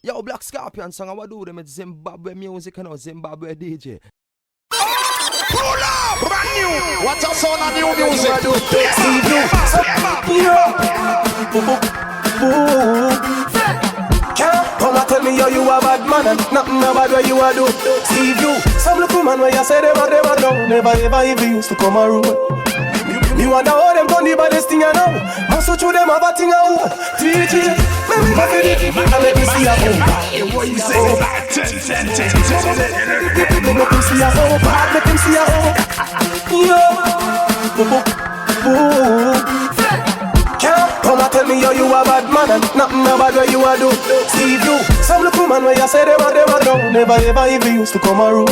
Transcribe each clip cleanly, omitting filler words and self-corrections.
Yo, Black Scorpion song, I do them with Zimbabwe music and Zimbabwe DJ. Pull up! Brand new! What's up, son of new music? Come and tell me how you a bad man and nothing about what you a do. Steve you, some little man where you say them a down. Never ever even used to come around. You wonder how them done the baddest thing I know. Must show them have a thing I want. TG, let me go for it and let me see a home. What you say? Let me see a home. Let me see a home. Come and tell me how you a bad man and nothing about what you a do. Steve you, some little man where you say them a down. Never ever even used to come around.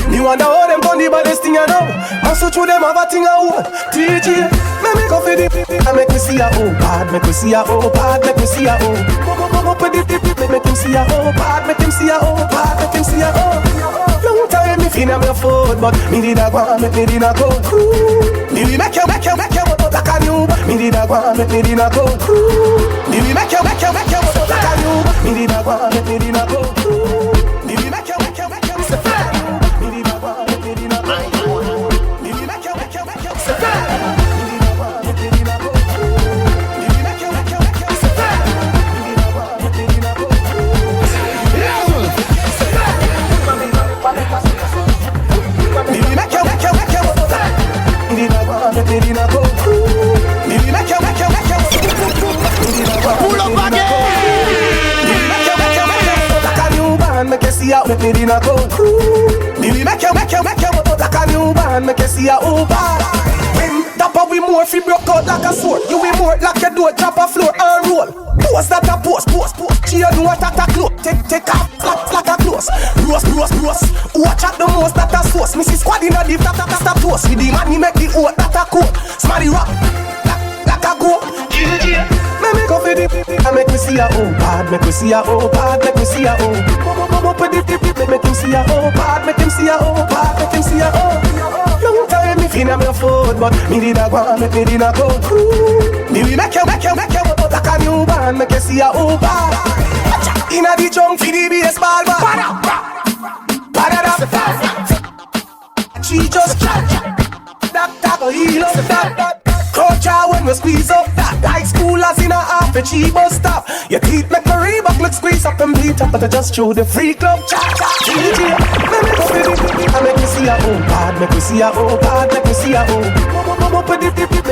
You wonder how them done the baddest thing I know. Must show them have a thing I want. TG, let me go for it and make me see a oh bad. Make me see a oh bad. Make me see a oh. Go for it, make him see a oh bad. Make him see a oh bad. Make him see a oh. Long time me feel I'm your foot, but me did a go and make me did a go. Me we make you like a new. Me did a go and make me did a go. Me we make you like a new. Me did a go and make me did a go. Me we make you Pull up again! Make you see how me dinner go. Me make you like a new band. Make you see how bad. Dapper we more fi broke out like a sword. You we more like a door drop a floor and roll. Post that a post. Cheer no attack a close. Take off like a close. Roast. Watch out the most that a sauce. Missy squad in a deep that toast. With the man he make the oat that a coat. Smarty rock like a go. Make me go for it and make me see a oh bad. Make me see a oh bad. Make me see a oh. Make him see a oh bad. Make him see a oh bad. Make him see a oh. Long time me feel I'm your foot, but me did a go and make me did a go. Me we make you like a new band. Make you see a oh bad. Inna the junk for the baseball bat. She just that heal up that. Coach out when we squeeze up that. High schoolers in a half a cheap bus stop. Your teeth make my Reebok look squeeze up and beat up, but I just show the free club. DJ, let me go with it and make me see a oh bad. Make me see a oh bad. Make me see a oh.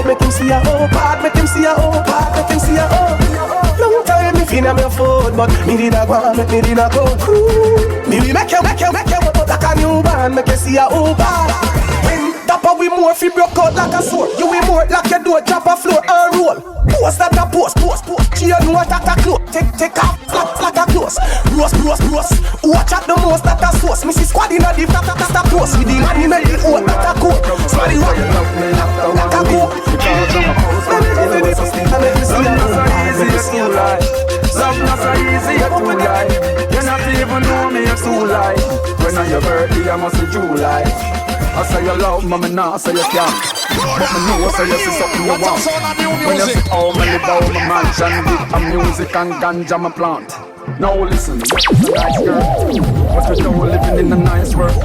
Make him see a oh bad. Make him see a oh bad. Make him see a oh. Long time me feel I'm your foot, but me did a go and make me did a go. Me we make you like a new band. Make you see a oh bad. Dapper we more fi broke out like a sword. You we more like a door drop a floor and roll. Post that a post. Cheer no attack a close. Take off like a close. Roast. Watch out the most that a sauce. Missy squad in a deep that toast. With the man he make the oat that a coat. Smarty rock like a go. Let me go for this and make me see a oh bad. Make me see a Love not so easy to lie. You not even know me, it's too lie. When on your birthday, I must be July. I say you love me, nah, say you can't. But me know, say you see something you want. When you sit home and live out my mansion with a music and ganja my plant. Now listen, you're a nice girl, but you don't living in a nice world.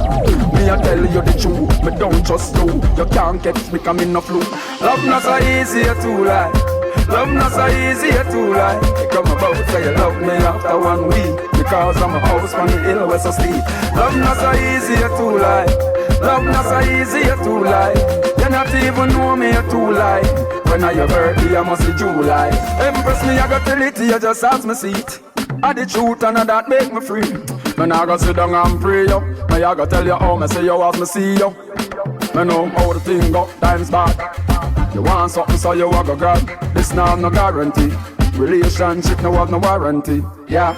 Me I tell you the truth, me don't trust you. You can't catch me coming no flu. Love not so easy to lie. Love not so easy to lie. You come about say you love me after 1 week, because I'm a house on the hill where I sleep. Love not so easy to lie. Love not so easy to lie. You not even know me to lie. When I your birthday I must be July. Empress me I got tell it to you, just ask me seat. I the truth and that make me free. When I go sit down and pray you, me I go tell you how me say you as me see you. Me know how the thing go, times back. You want something so you a go grab. This now no guarantee. Relationship no have no warranty. Yeah.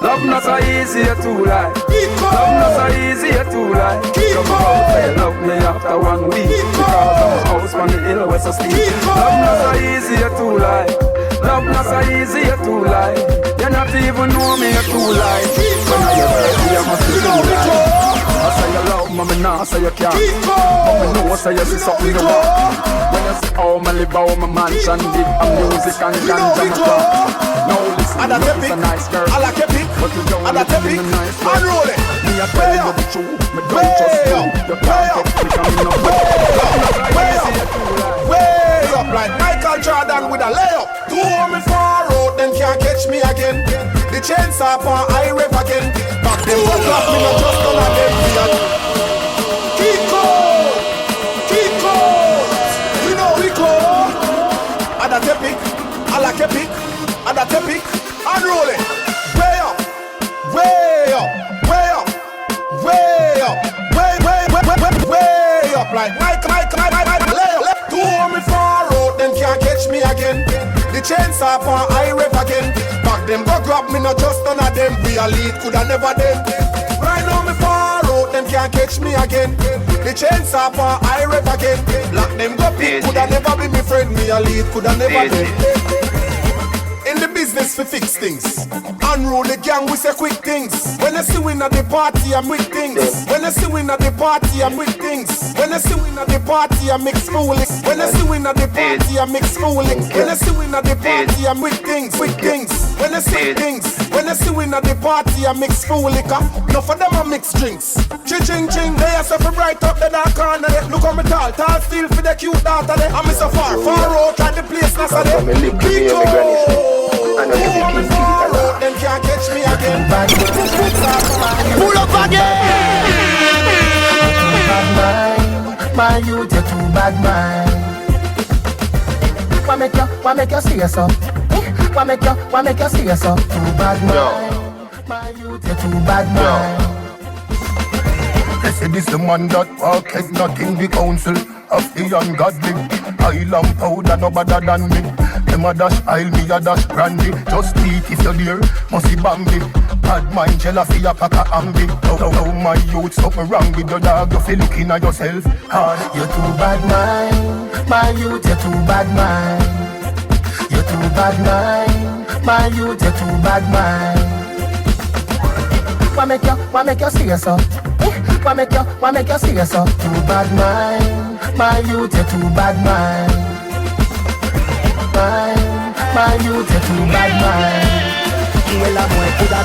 Love not so easy to lie. Love not so easy to lie. Come about say you love me after 1 week, because I'm a house on the hill where I sleep. Love not so easy to lie. Love not so easy to lie. You not even know me to lie. When I hear you, I must be too lie. I say you love me, nah, say you can't. But me know say you see something you want. When you see how me live, how my mansion big, and music and ganja me talk. Now listen, you're a nice girl, but you don't look in a nice way. Me a tell you the truth, me don't trust you. You can't get quick and me no Way up like Michael Jordan with a layup. Two on me far out, then can't catch me again. The chains up on I rev again. Back them go clap me not just none of them. Kiko, you know we go. Ada tepic, ala kepic, ada tepic, unroll it. Way up, way up, way up, way up, way up like Mike, layup. Two on me far out, then can't catch me again. The chains up on I rev again. Back them go grab me, not just none of them. We a lead, coulda never them. Right now me far out, them can't catch me again. The chains up on I rev again. Black them go pick, coulda never be me friend. Me a lead, coulda never them. In the business we fix things. Unroll the gang, we say quick things. When I see we at the party, I'm with things. When I see we at the party, I'm with things. When I see we at the party, I mix fooling. When I see we at the party, I mix fooling. When I see we at the party, I'm with things, with things. When I see things, when I see we at the party, I mix fooling. No for them I mix drinks. Ching ching, they are so bright up the dark corner. Look how me tall still for the cute daughter. I'm so far out, at the place now so they and you can then can't catch me again. Pull up again. Bad mind, my youth, you're too bad mind. Why make you see yourself? Why make you see yourself? Too bad mind, my youth, you're too bad mind. They say this the man that walk is not in the council of the ungodly. Island powder no better than me. Them a dash aisle, me a dash brandy. Just eat if you're there, must be Bambi. Bad mind, jealousy, a pack of ambi. How my youth, something wrong with your dog. You feel looking at yourself hard. You're too bad mind, my youth, you're too bad mind. You're too bad mind, my youth, you're too bad mind. Why make you see yourself? Why make you see yourself? Too bad mind, my youth, you're too bad mind. My youth, you're too bad mind. Well, I'm boy, coulda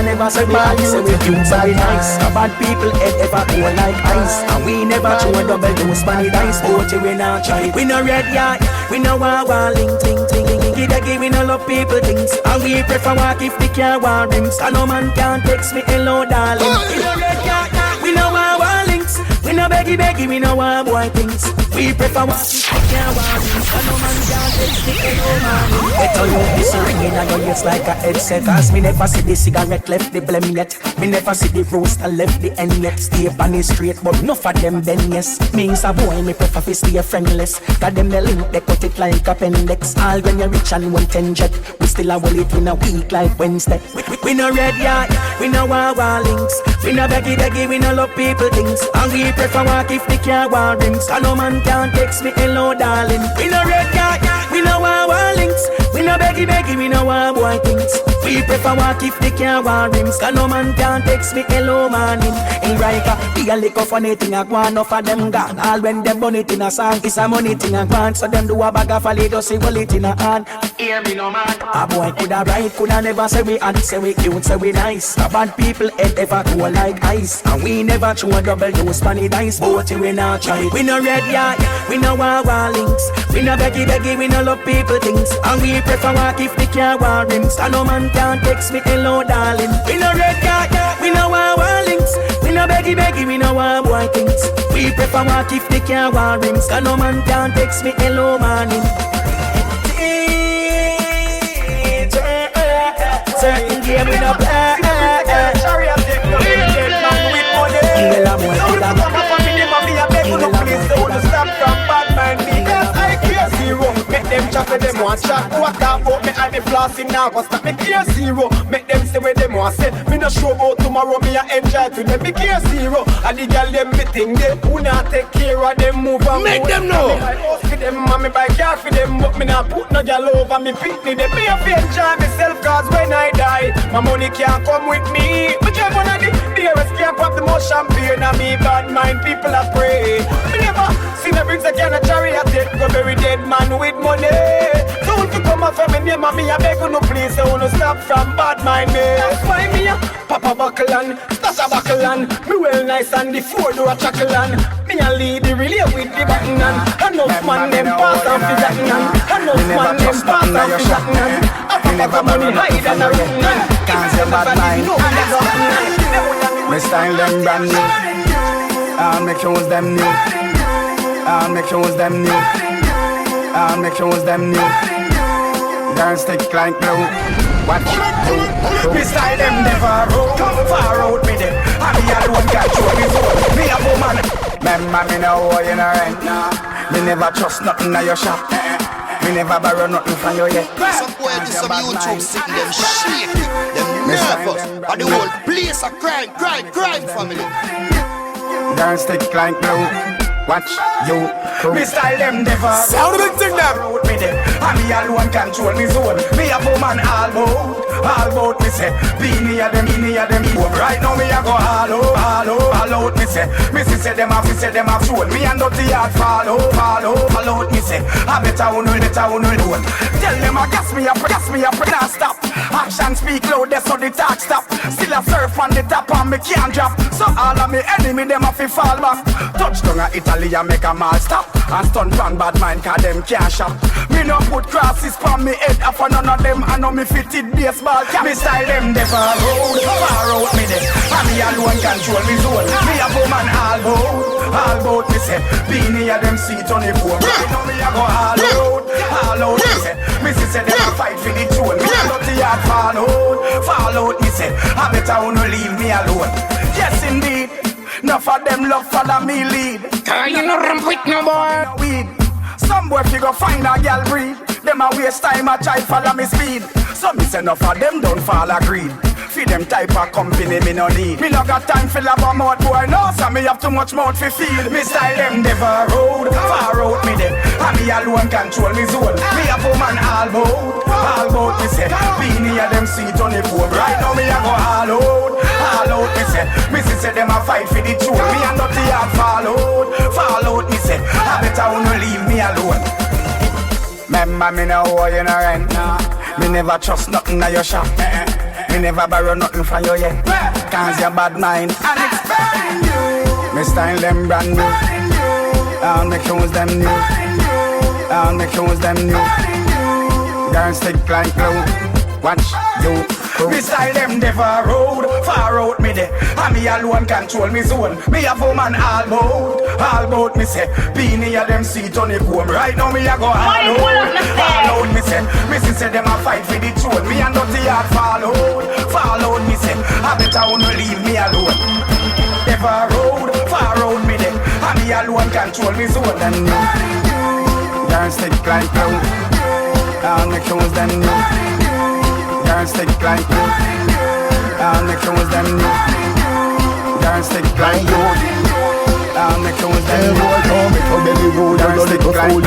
never say we nice. Say we cute, say we nice. Bad people head ever cool like ice, and we never show a double dose funny dice. But we not try. We no red yard, we no war ling ting ting. We no love people things, and we prefer walk if the car war rims. And no man can text me hello darling. We no red yard, we no war links. We no beggy, we no war boy things. We prefer walk if the car war rims. And no man can text me hello darling. Better you this ringing and your ears like a headset. Cause me never see the cigarette left the blem yet. Me never see the rooster left the end yet. Stay on the straight but enough of them then yes. Me is a boy, me prefer to stay friendless. Cause them the link, they cut it like appendix. All when you're rich and 110 jet, we still a hold it in a week like Wednesday. We no red yard, we no war links. We no beggy, we no love people things. And we prefer walk if the car war rims. And no man can text me hello darling. We no red yard, we no war links. We no beggy, we no war boy things. We prefer walk if the car war rims. Cause no man can text me hello morning. In Riker, be a lick funny thing a go on, enough of them gone. All when them burn it in a song, it's a money thing a go. So them do a bag of a little, say well it in a hand. Hear me no man. A boy coulda right, coulda never say we and say we cute, say we nice. A bad people head ever cool like ice, and we never show a double dose funny dice. But we not try. We no red yard, we no war links. We no beggy, we no love people things. And we prefer walk if the car war rims. And no man can text me hello darling. We no red card, we no war links. We no beggy, we no war boy things. We prefer walk if the car war rims. And no man can text me hello morning. Certain game we no play. Make them chat with them want chat. What talk about me and the flossing now? Cause stop me care zero. Make them say where them want say. Me no show about tomorrow. Me a enjoy to them. Me care zero. And the girl them me think they who not take care of them move and make them know. Me buy house for them and me buy car for them. But me not put no girl over me picnic. Them me a fi enjoy myself. Cause when I die, my money can't come with me. Whichever one of the dear terrorists can't pop the most champagne. And me bad mind people are pray. Me never seen a bricks that can a chariot yet. Go bury dead man with money. So if you come up from me name and me a beg you no please. I wanna stop from bad mind me. That's why me a Papa buckle and stash a buckle and me well nice and the 4-door chuckle and me a lead the relay with the button and enough man them pass and fi jacken and enough man them pass and fi jacken and I never money hide and a run and can't say bad mind. Me style them brand new. I'll make shows them new. I'll make shows them new. I'll make shows them new. Girls stick like glue. Watch me style them never roll. Come far out with it. I be alone catch you before. Me a woman. Remember me know how you know rent. Me never trust nothing in your shop. Me never borrow nothing from you yet. Some boy to some YouTube sitting them shaking, them nervous, and the whole place a crying family. Girls stick like glue. Watch you. Me style them never. Sound of the thing them. Me them. I me alone control me zone. Me a woman all about me say. Be near them. Right now me a go all out me say. Me say them have shown. Me and dirty heart follow out me say. I better who know alone. Tell them I gas me up, not stop. Action speak loud, that's how the talk stop. Still a surf on the top and me can't drop. So all of me enemy them have to fall back. Touchdown a Italy and make a mal stop. And stun pan bad mind cause them can't shop. Me no put crosses on me head up for none of them. I know me fitted baseball cap. Me style them never road, far out me them. And me alone control me zone. Me a woman all about me say. Be near them seat on the phone. Right now me a go all out me say. Me say them a fight for the throne. Me a dirty heart fall out me say. I better who no leave me alone. Yes indeed. Enough of them love follow me lead. You know run quick no boy. Weed. Some boy fi go find a gal breed. Them a waste time a try follow me speed. So me say enough of them don't fall agreed. Fi them type of company me no need. Me no got time for love a mouth boy. No, so me have too much mouth fi feed. Me style them never road, far out me them. And me alone control me zone. Me a woman all about me say. Be near them seat on the phone. Right now me a go all out me say. Me say them a fight for the truth. Me and not the heart fall out me say. I better who no leave me alone. Remember me know how you know rent. Me never trust nothing in your shop. Me never borrow nothing from you yet. Cause you're bad mind and expect you. Me style them brand new. I'll make shows them new. I'll make shows them new. Girls stick like glue. Watch you. Me style them never road, far out me there. And me alone control me zone. Me a woman all about me say. Be near them seat on the comb. Right now me a go all out me say. Me say them a fight for the throne. Me and dirty heart fall out me say. I better who no leave me alone. Never road, far out me there. And me alone control me zone. And you, girls stick like glue. I'll make shows them new. Girls stick like you. I'll make shows them new. Girls stick like you. I'll make shows them new. Girls stick like you.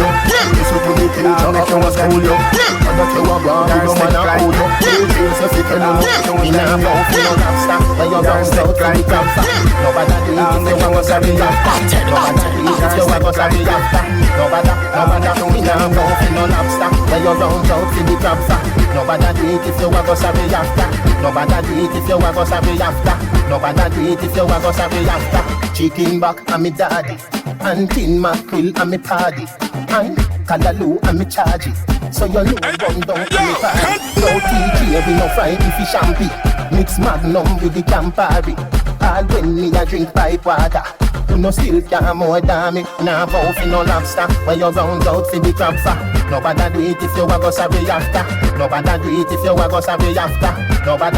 I'll make shows them new. Girls stick like you. Me nah bow for no lobster. When you girls stick like you. Nobody do it if you want to be after. Nobody do it if you want to be after. Nobody me nah bow for no lobster. When you round out for the crab fat. Nobody do it if you want to be after. Nobody do it if you want to be after. Nobody do it if you want to be after. Chicken back and me daddy, and tin mackerel and me paddy, and callaloo and me charge it. So you know run down to me party. No TJ, we no frighten fish and pea. Mix Magnum with the Campari. All when me a drink pipe water. You no still can't more than me. Nah bow for no lobster. When you round out for the crab fat. Nobody do it if you want to be after. Nobody do it if you want to be after. Nobody,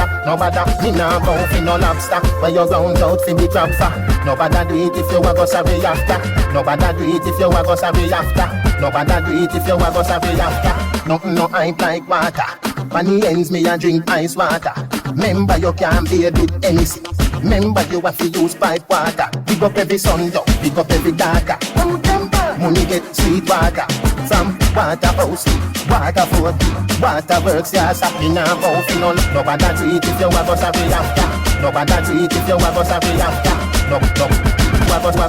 me nah bow for no lobster. When you round out for the crab fat. Nobody do it if you want to be after. Nobody do it if you want to be after. Nobody do it if you want to be after. Nothing no hype like water. When the ends me a drink ice water. Remember you can't be with anything. Remember you have to use pipe water. Big up every sun down, big up every daughter. Money get sweet water from Waterhouse. Waterford, waterworks, yeah, sapping and buffing on. No bother treat if you have us a reactor. No bother treat if you have us a reactor. No. Wagos, no.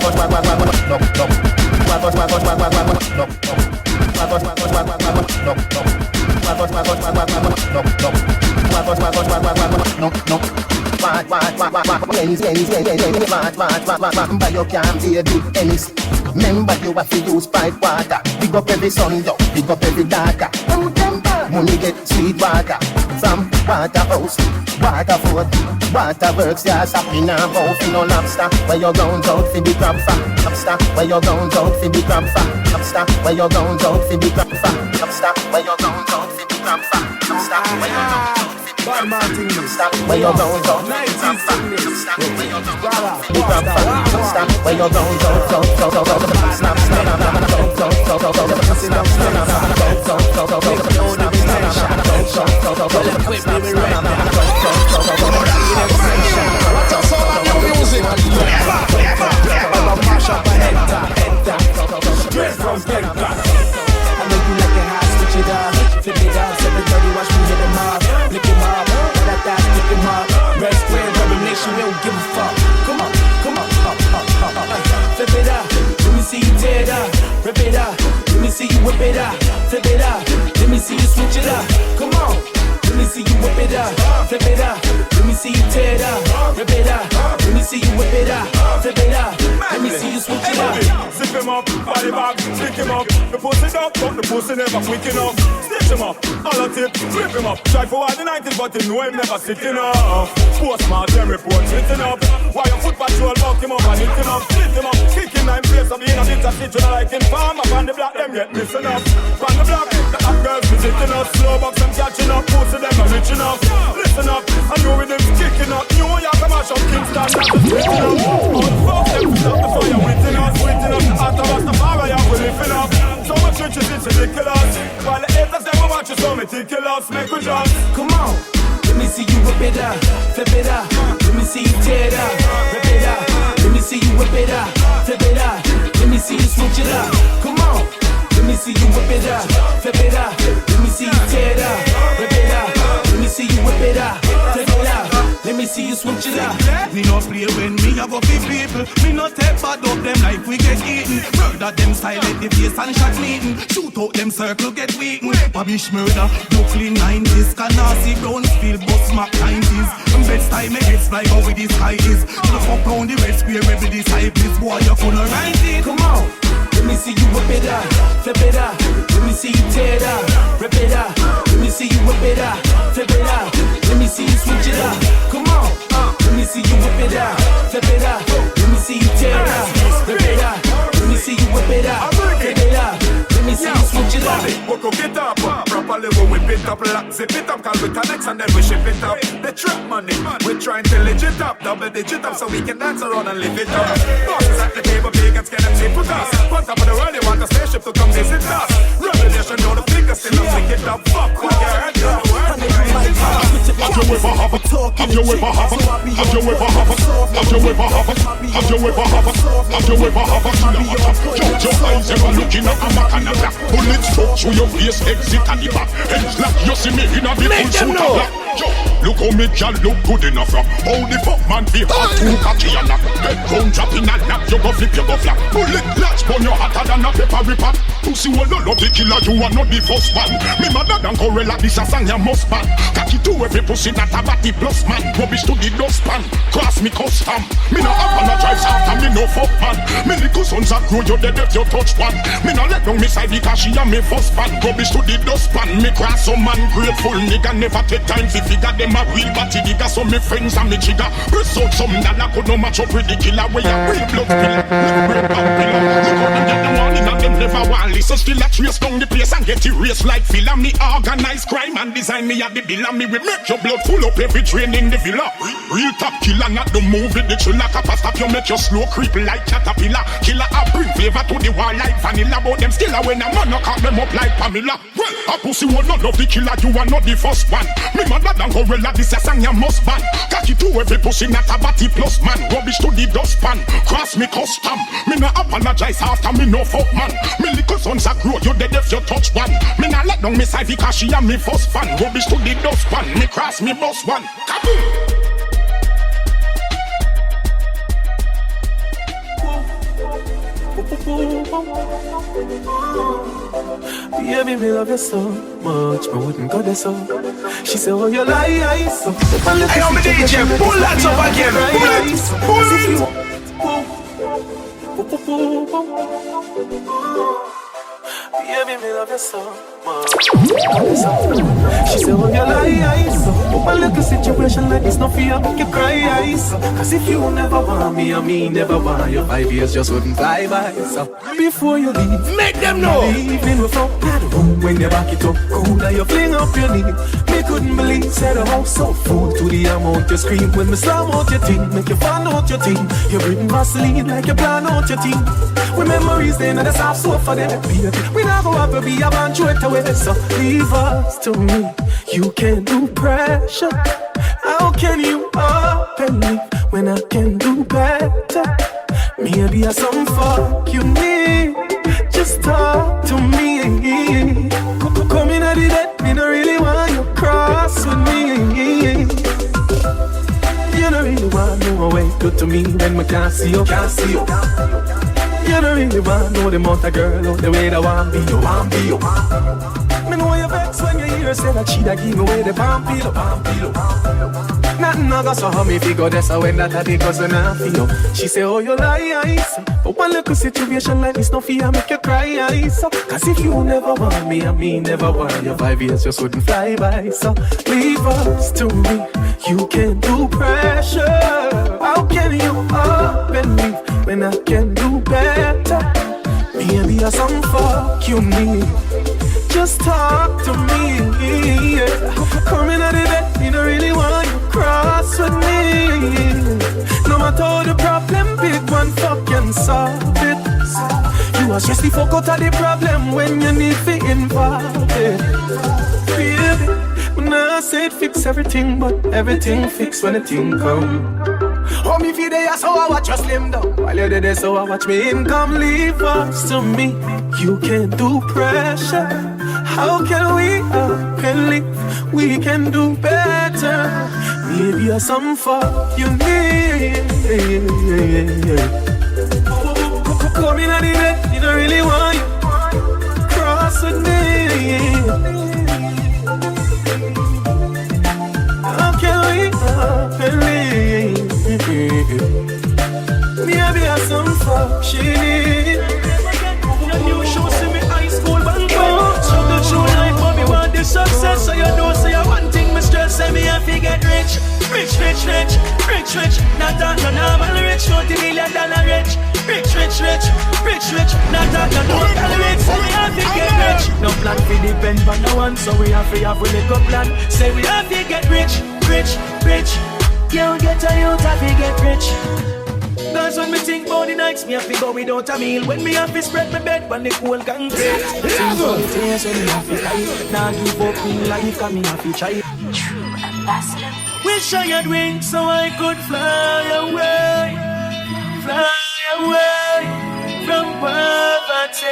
But you can't be a big tennis. Remember you have to use pipe water. Big up every son, yo, big up every daughter. Money get sweet water from Waterhouse, Waterford, waterworks, yeah, sapping and buffing no lobster. Where you going out for the crab fat? Lobster, where you going out for the crab fat? Lobster, where you going out for the crab fat? Lobster, where you going out for the crab fat? Lobster, where you going out for the crab fat? Lobster, where you going out for the crab fat? Lobster, where you going out for the crab fat? Lobster, where you going out for the Rip it up, let me see you whip it up, flip it up, let me see you switch it up, come on, let me see you whip it up, flip it up, let me see you tear it up, rip it up, let me see you whip it up, flip it up, let me see you switch it up. Zip him up, body back, stick him up, the pussy up, but the pussy never quick enough. Stitch him up, all of it, rip him up, try for all the 90s, but he know him never sitting up. Postmortem report, written up, while your foot patrol buck him up and hit him up, split him up, kick him 9 place of being a bit of stitch, and I like him farm up on the block, them yet missing up. On the block, the hot girls visiting us, slow box them catching up, pussy them are rich enough. Listen up, I know with them kicking up, New York come mash up Kingston, not just written up. All the folks them stop the fire, waiting us, after us the fire, yeah, we're lifting up. So much riches, it's ridiculous, while the haters them will watch you so meticulous, make we just, come on. Let me see you whip it up, flip it up. Let me see you tear it up, rip it up. Let me see you whip it up, flip it up. Let me see you switch it up. Come on. Let me see you whip it up, flip it up. Let me see you tear it up, rip it up. Let me see you whip it up, flip it up. Let me see you switch it up. Me no play when me a go fi people. Me no take bad up them like we get eaten. Murder them silent the face and shot meeting. Shoot out them circle get weakened. Babish murder, Brooklyn 90s. Canarsie, Brownsfield, Busmark 90s. Best time me heads fly go with the sky is. Look up round the red square every disciples. Boy you gonna write it. Come on. Let me see you whip it up, flip it up. Let me see you tear it up, rip it up. Let me see you whip it up, flip it up. Let me see you switch it up. Come on, let me see you whip it up, flip it up. Let me see you tear it up, rip it up. Let me see you whip it up, flip it up. Let me see you switch it up. We'll go get up, properly we whip it up, lock, zip it up, call we connects and then we ship it up. The trap money, we're trying to legit up, double digit up so we can dance around and live it up. Bosses at the table, vegans get them cheap with us. On top of the world, they want a spaceship to come visit us. Revelation, know the fingers still up, pick it up, fuck what you heard, girl. Have you ever have a talk? Have you ever have a? Have you ever have a? Have you ever have a? Have you ever have a? Have you ever have a? Shut your eyes ever looking at a Mac and a black bullet struck through your face, exit at the back. Heads like you see me in a the full suit of black. Look how me can look good enough. How the fuck man be hot too cocky and knock. Head gun drop in a lap, you go flip, you go flap. Bullet latch on your hotter than a pepper ripper. Pussy will not love the killer, you are not the first one. Me mother than gorilla, this a song you must ban. Cocky to every pussy that a batty plus man. Rubbish to the dustpan, cross me custom. Me no apologize after me no fuck man. Me little sons a grow, you dead if you touch one. Me no let down me side because she a me first fan. Rubbish to the dustpan, me cross some man grateful. Nigga never take time to figure them a real batty digger. So me friends and me jigger press out some dollar could no match up with the killer. Where you real blood killer, real bad killer. Look how them get the money and them never want listen. Still a trace down the place and get erased like filler. Me organize crime and design me at the bill. And me will make your blood full up every train in the villa. Real top killer, not the movie. The thriller capa stop you make your slow creep like caterpillar. Killer a bring flavor to the war like vanilla. But them still a when a man no call them up like Pamela. Well, a pussy will not love the killer. You are not the first one. Me mother than gorilla. girl, this a song you must ban. Cocky to every pussy, not a batty plus man. Rubbish to the dustpan, cross me custom. Me no apologize after me no fuck man. Me little sons a grow, you dead if you touch one. Me no let down me side because she am me first fan. Rubbish to the dustpan, me cross me bus one. Kaboom! Baby, me love you so much, I wouldn't go there so. She said, oh, you lie, so. Hey, I'm a DJ, pull that up again. Baby, me love you so much. She said, oh, you lie, so. But my little situation like this, no fear, make you cry, so. Cause if you never want me, I mean never want you, 5 years just wouldn't fly by, so. Before you leave, make them know. Evening we from when you back it up, cool, now you fling up your knee. Me couldn't believe, said the house so full to the amount you scream. When me slam out your thing, make you fan out your thing. You bring Vaseline like you plan out your thing. With memories then, and the soft soap for them, baby. We never have to be a man, throw it away. So leave us to me, you can't do pressure. How can you up and leave when I can do better? Maybe I some fuck you need. Just talk to me. Come in at the dead, me no really want you cross with me. You don't really want no way good to me when we can't see you, can't see you. You don't really want no the amount of girl out the way that want be you, want be you. Me know you vex when you hear say that she da give me away the bomb pillow. Nothing I got so how me figure that's how when that I did cause when I feel. She say oh you lie, so. But one little situation like this no fear make you cry, so. Cause if you never want me, I mean never want you, 5 years just wouldn't fly by, so. Leave us to me, you can't do pressure. How can you up and leave when I can do better? Maybe I some fuck you need. Just talk to me, yeah. Coming out of bed, you don't really want you cross with me. No matter the problem, big one fucking solve it. You are just the fuck out of the problem when you need to involve it. Baby, when I said fix everything, but everything fix when the thing come. Oh, me feel there, so I watch you slim down. While you're there, so I watch me income. Leave us to me, you can't do pressure. How can we up and leave? We can do better. Maybe you're some fuck you need. Come in at the bed, you don't really want you cross with me. How can we up and leave? Maybe you're some fuck she need. You show see me high school banquet. So the true life for me want the success. So you know say you one thing me stress. Say me have to get rich. Rich. Not that no normal rich. $20 million rich. Rich. Not that no normal rich. Say we have to get rich. No plan to depend on no one. So we have to have a little plan. Say we have to get rich. You get a youth have to get rich. Cause when me think about the nights, me have to go without a meal. When me have to spread my bed when the cool concrete. Think about the days when me have to fight. Now give up in life cause me have to try. True ambassador. Wish I had wings so I could fly away from poverty.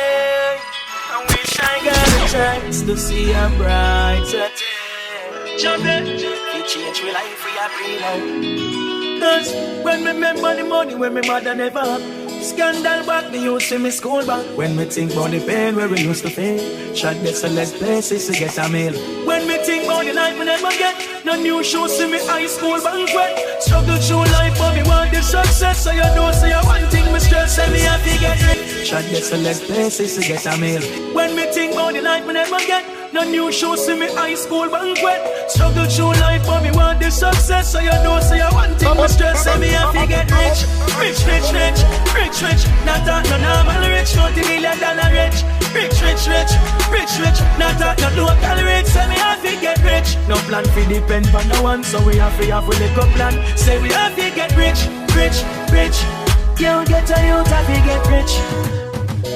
I wish I got a chance to see a brighter day. Jump in, you change my life, we are breathe out. Cause when me remember the money when me mother never have. Scandal back, me used to me school back. When me think about the pain where we used to fail. Shot get so less places to get a meal. When me think about the life we never get. No new shoes to me high school banquet. Struggle through life but me want the success. So you know say you one thing me stress. Say me have to get rich. Shot get so less places to get a meal. When me think about the life we never get. No new shoes to me high school banquet. Struggle through life but me want the success. So you know say you one thing me stress. Say me have to get rich. Rich. Not that no normal rich. $20 million rich. Rich. Not that no local rich. Say me have to get rich. No plan to depend on no one. So we have to have a little plan. Say we have to get rich. You get a youth have to get rich.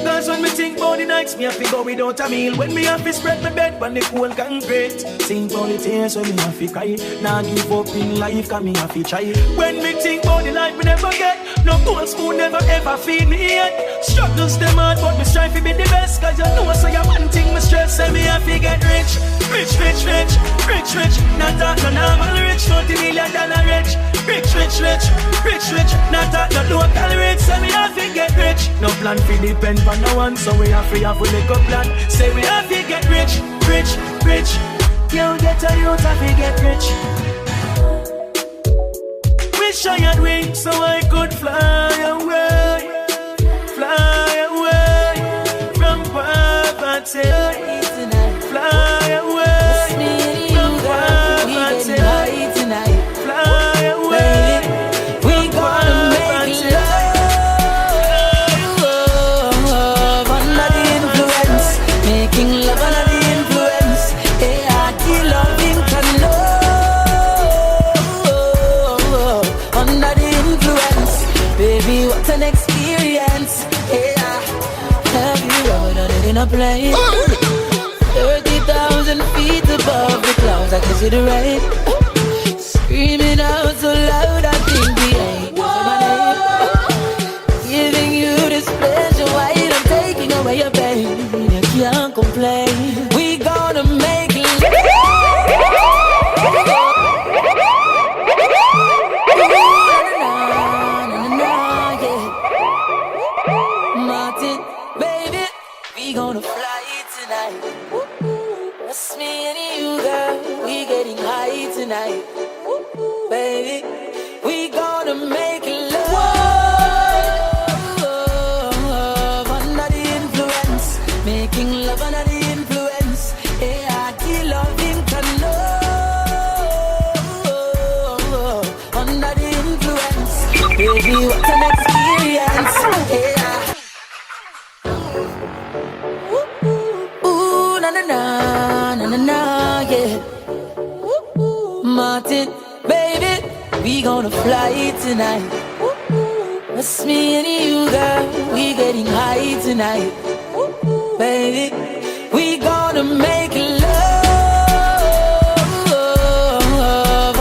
Cause when me think about the nights, me have to go without a meal. When me have to spread my bed on the cold concrete. Think about the tears when me have to cry. Now give up in life, cause me have to try. When me think about the life, me never get. No gold spoon never ever feed me yet. Struggles them hard, but me strive to be the best. Cause you know so you one thing me stress. Say me have to get rich. Rich, rich, rich, rich, rich. Not that no normal rich, $40 million rich. Rich, rich, rich, rich, rich. Not that no local rich. Say me have to get rich. No plan for depend on no one, so we have to have a little plan. Say we have to get rich, rich, rich. You get a youth have to get rich. Wish I had wings so I could fly away, fly away from poverty. Fly away from poverty. Fly away. We gonna make love under the influence, making love under the influence. Yeah, I feel loving can love under the influence. Baby, what an experience. Yeah, have you ever done it in a plane? 30,000 feet above the clouds, I can see the rain. Screaming out so loud, I think the angels are my name. Giving you this pleasure while I'm taking away your pain. You can't complain. We gonna make love. Martin, baby, we gonna fly tonight. Just me and you, girl, we getting high tonight. Baby, we gonna make love under the influence, making love under the influence. Yeah, I feel loving can love under the influence. Baby, what an experience. Yeah. Ooh, na na na na na na, yeah. Martin, baby, we gonna fly tonight. Just me and you, girl, we getting high tonight. Baby, we gonna make love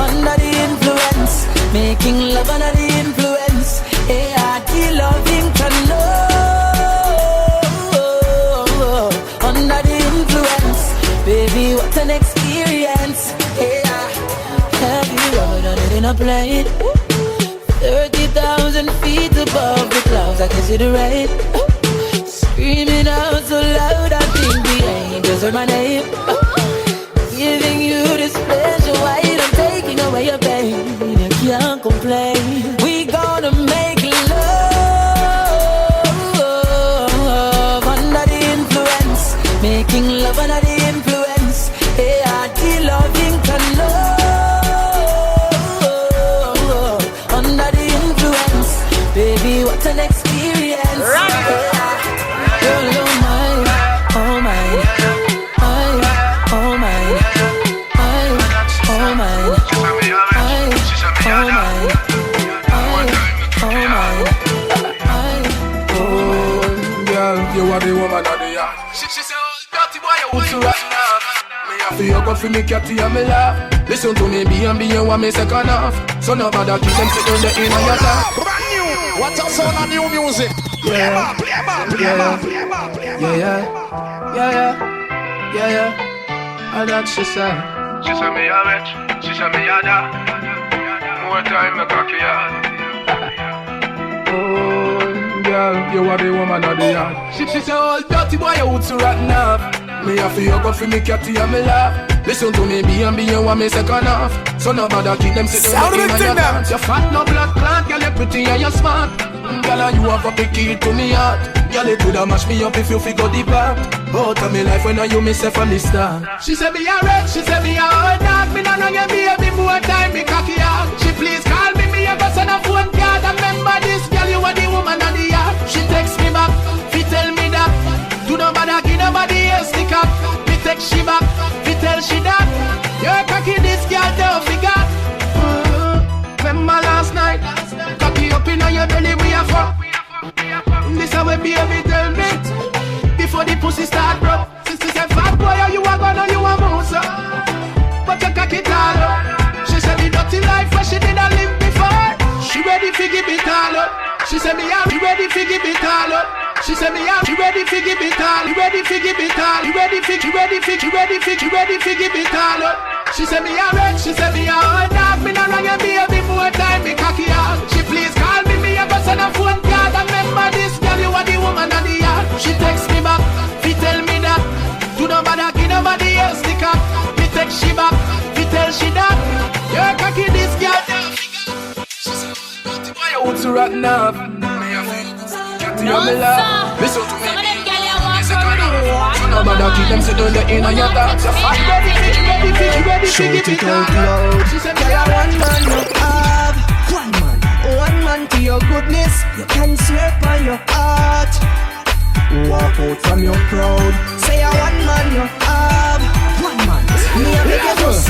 under the influence, making love under the influence. Yeah, I feel loving can love under the influence. Baby, what an experience. Yeah, have you ever done it in a plane? 30,000 feet above the clouds, I can see the rain. Screaming out so loud, I think the angels are my name. Giving you this pleasure while I'm taking away your pain. You can't complain. We gonna make love under the influence, making love under the influence. Yeah, I feel loving can love under the influence. Baby, what an experience. Girl, oh mine, oh mine, oh mine, oh mine, Oh, girl, you are the woman of the year. She said, oh, dirty boy, you want to right now. Me have to you go for me catty and me laugh. Listen to me, B&B, you want me second off. So no matter keep them sitting there in your top. Brand new. What's up, sound of new music? Yeah, yeah. And that she said. She said me a rich, she said me a da. More time me cocky hard. Oh, girl, you are the woman of the yard. She said, oh, dirty boy, you would so rotten up. Me have to you go for me catty and me laugh. Listen to me, B&B, you want me second off. So no bother keep them sitting there in your dance. You fat, no blood clot, girl, you pretty and you smart. Girl, you have a big key to me heart. Girl, it woulda mash me up if you figure the part. Out of me life when I you myself from the start. She said me a red, she said me a old dog. Me no know your baby more time, me cocky out. She please call me a go send a phone card. I remember this girl, you are the woman of the year. She text me back, she tell me that. Do no bother, give nobody else stick up. Me text she back, she tell she that. You're cocky, this girl don't figure. Remember last night, cocky up in your belly, we are fuck. This how we baby tell me. She said me I'm ready to give it all up. She said me I'm ready to give it all. Ready to give it all. Ready to give it all up. She said me I'm ready. She said me I'm dog. Me not wrong and baby more time me cocky out. She please call me. Me a bust on a phone card. I remember this girl. You are the woman of the year. She text me back. She tell me that. Do no matter. Give nobody else the cock. Me text she back. She tell she that. You're cocky this girl. She said why you want to rotten up? No, sir. Listen to me. Some of them girl you want from the what? No matter keep them sit down there in your thoughts. Ready, shout it out loud. She said, girl, one man you have. One man to your goodness. You can swear by your heart. Walk out from your crowd. Say a one man you have. One man. Me a beg you just.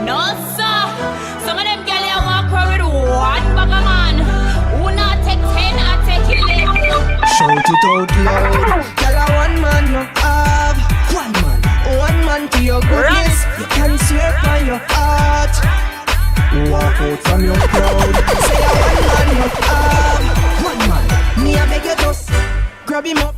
No, sir. Some of them girl you walk around with one bag of man. Who not take 10 or take 11. Shout it out loud. Girl, a one man you have. One man to your goodness. You can swear by your heart. Walk out from your crowd. Say a one man you have. One man. Me a beg you just grab him up,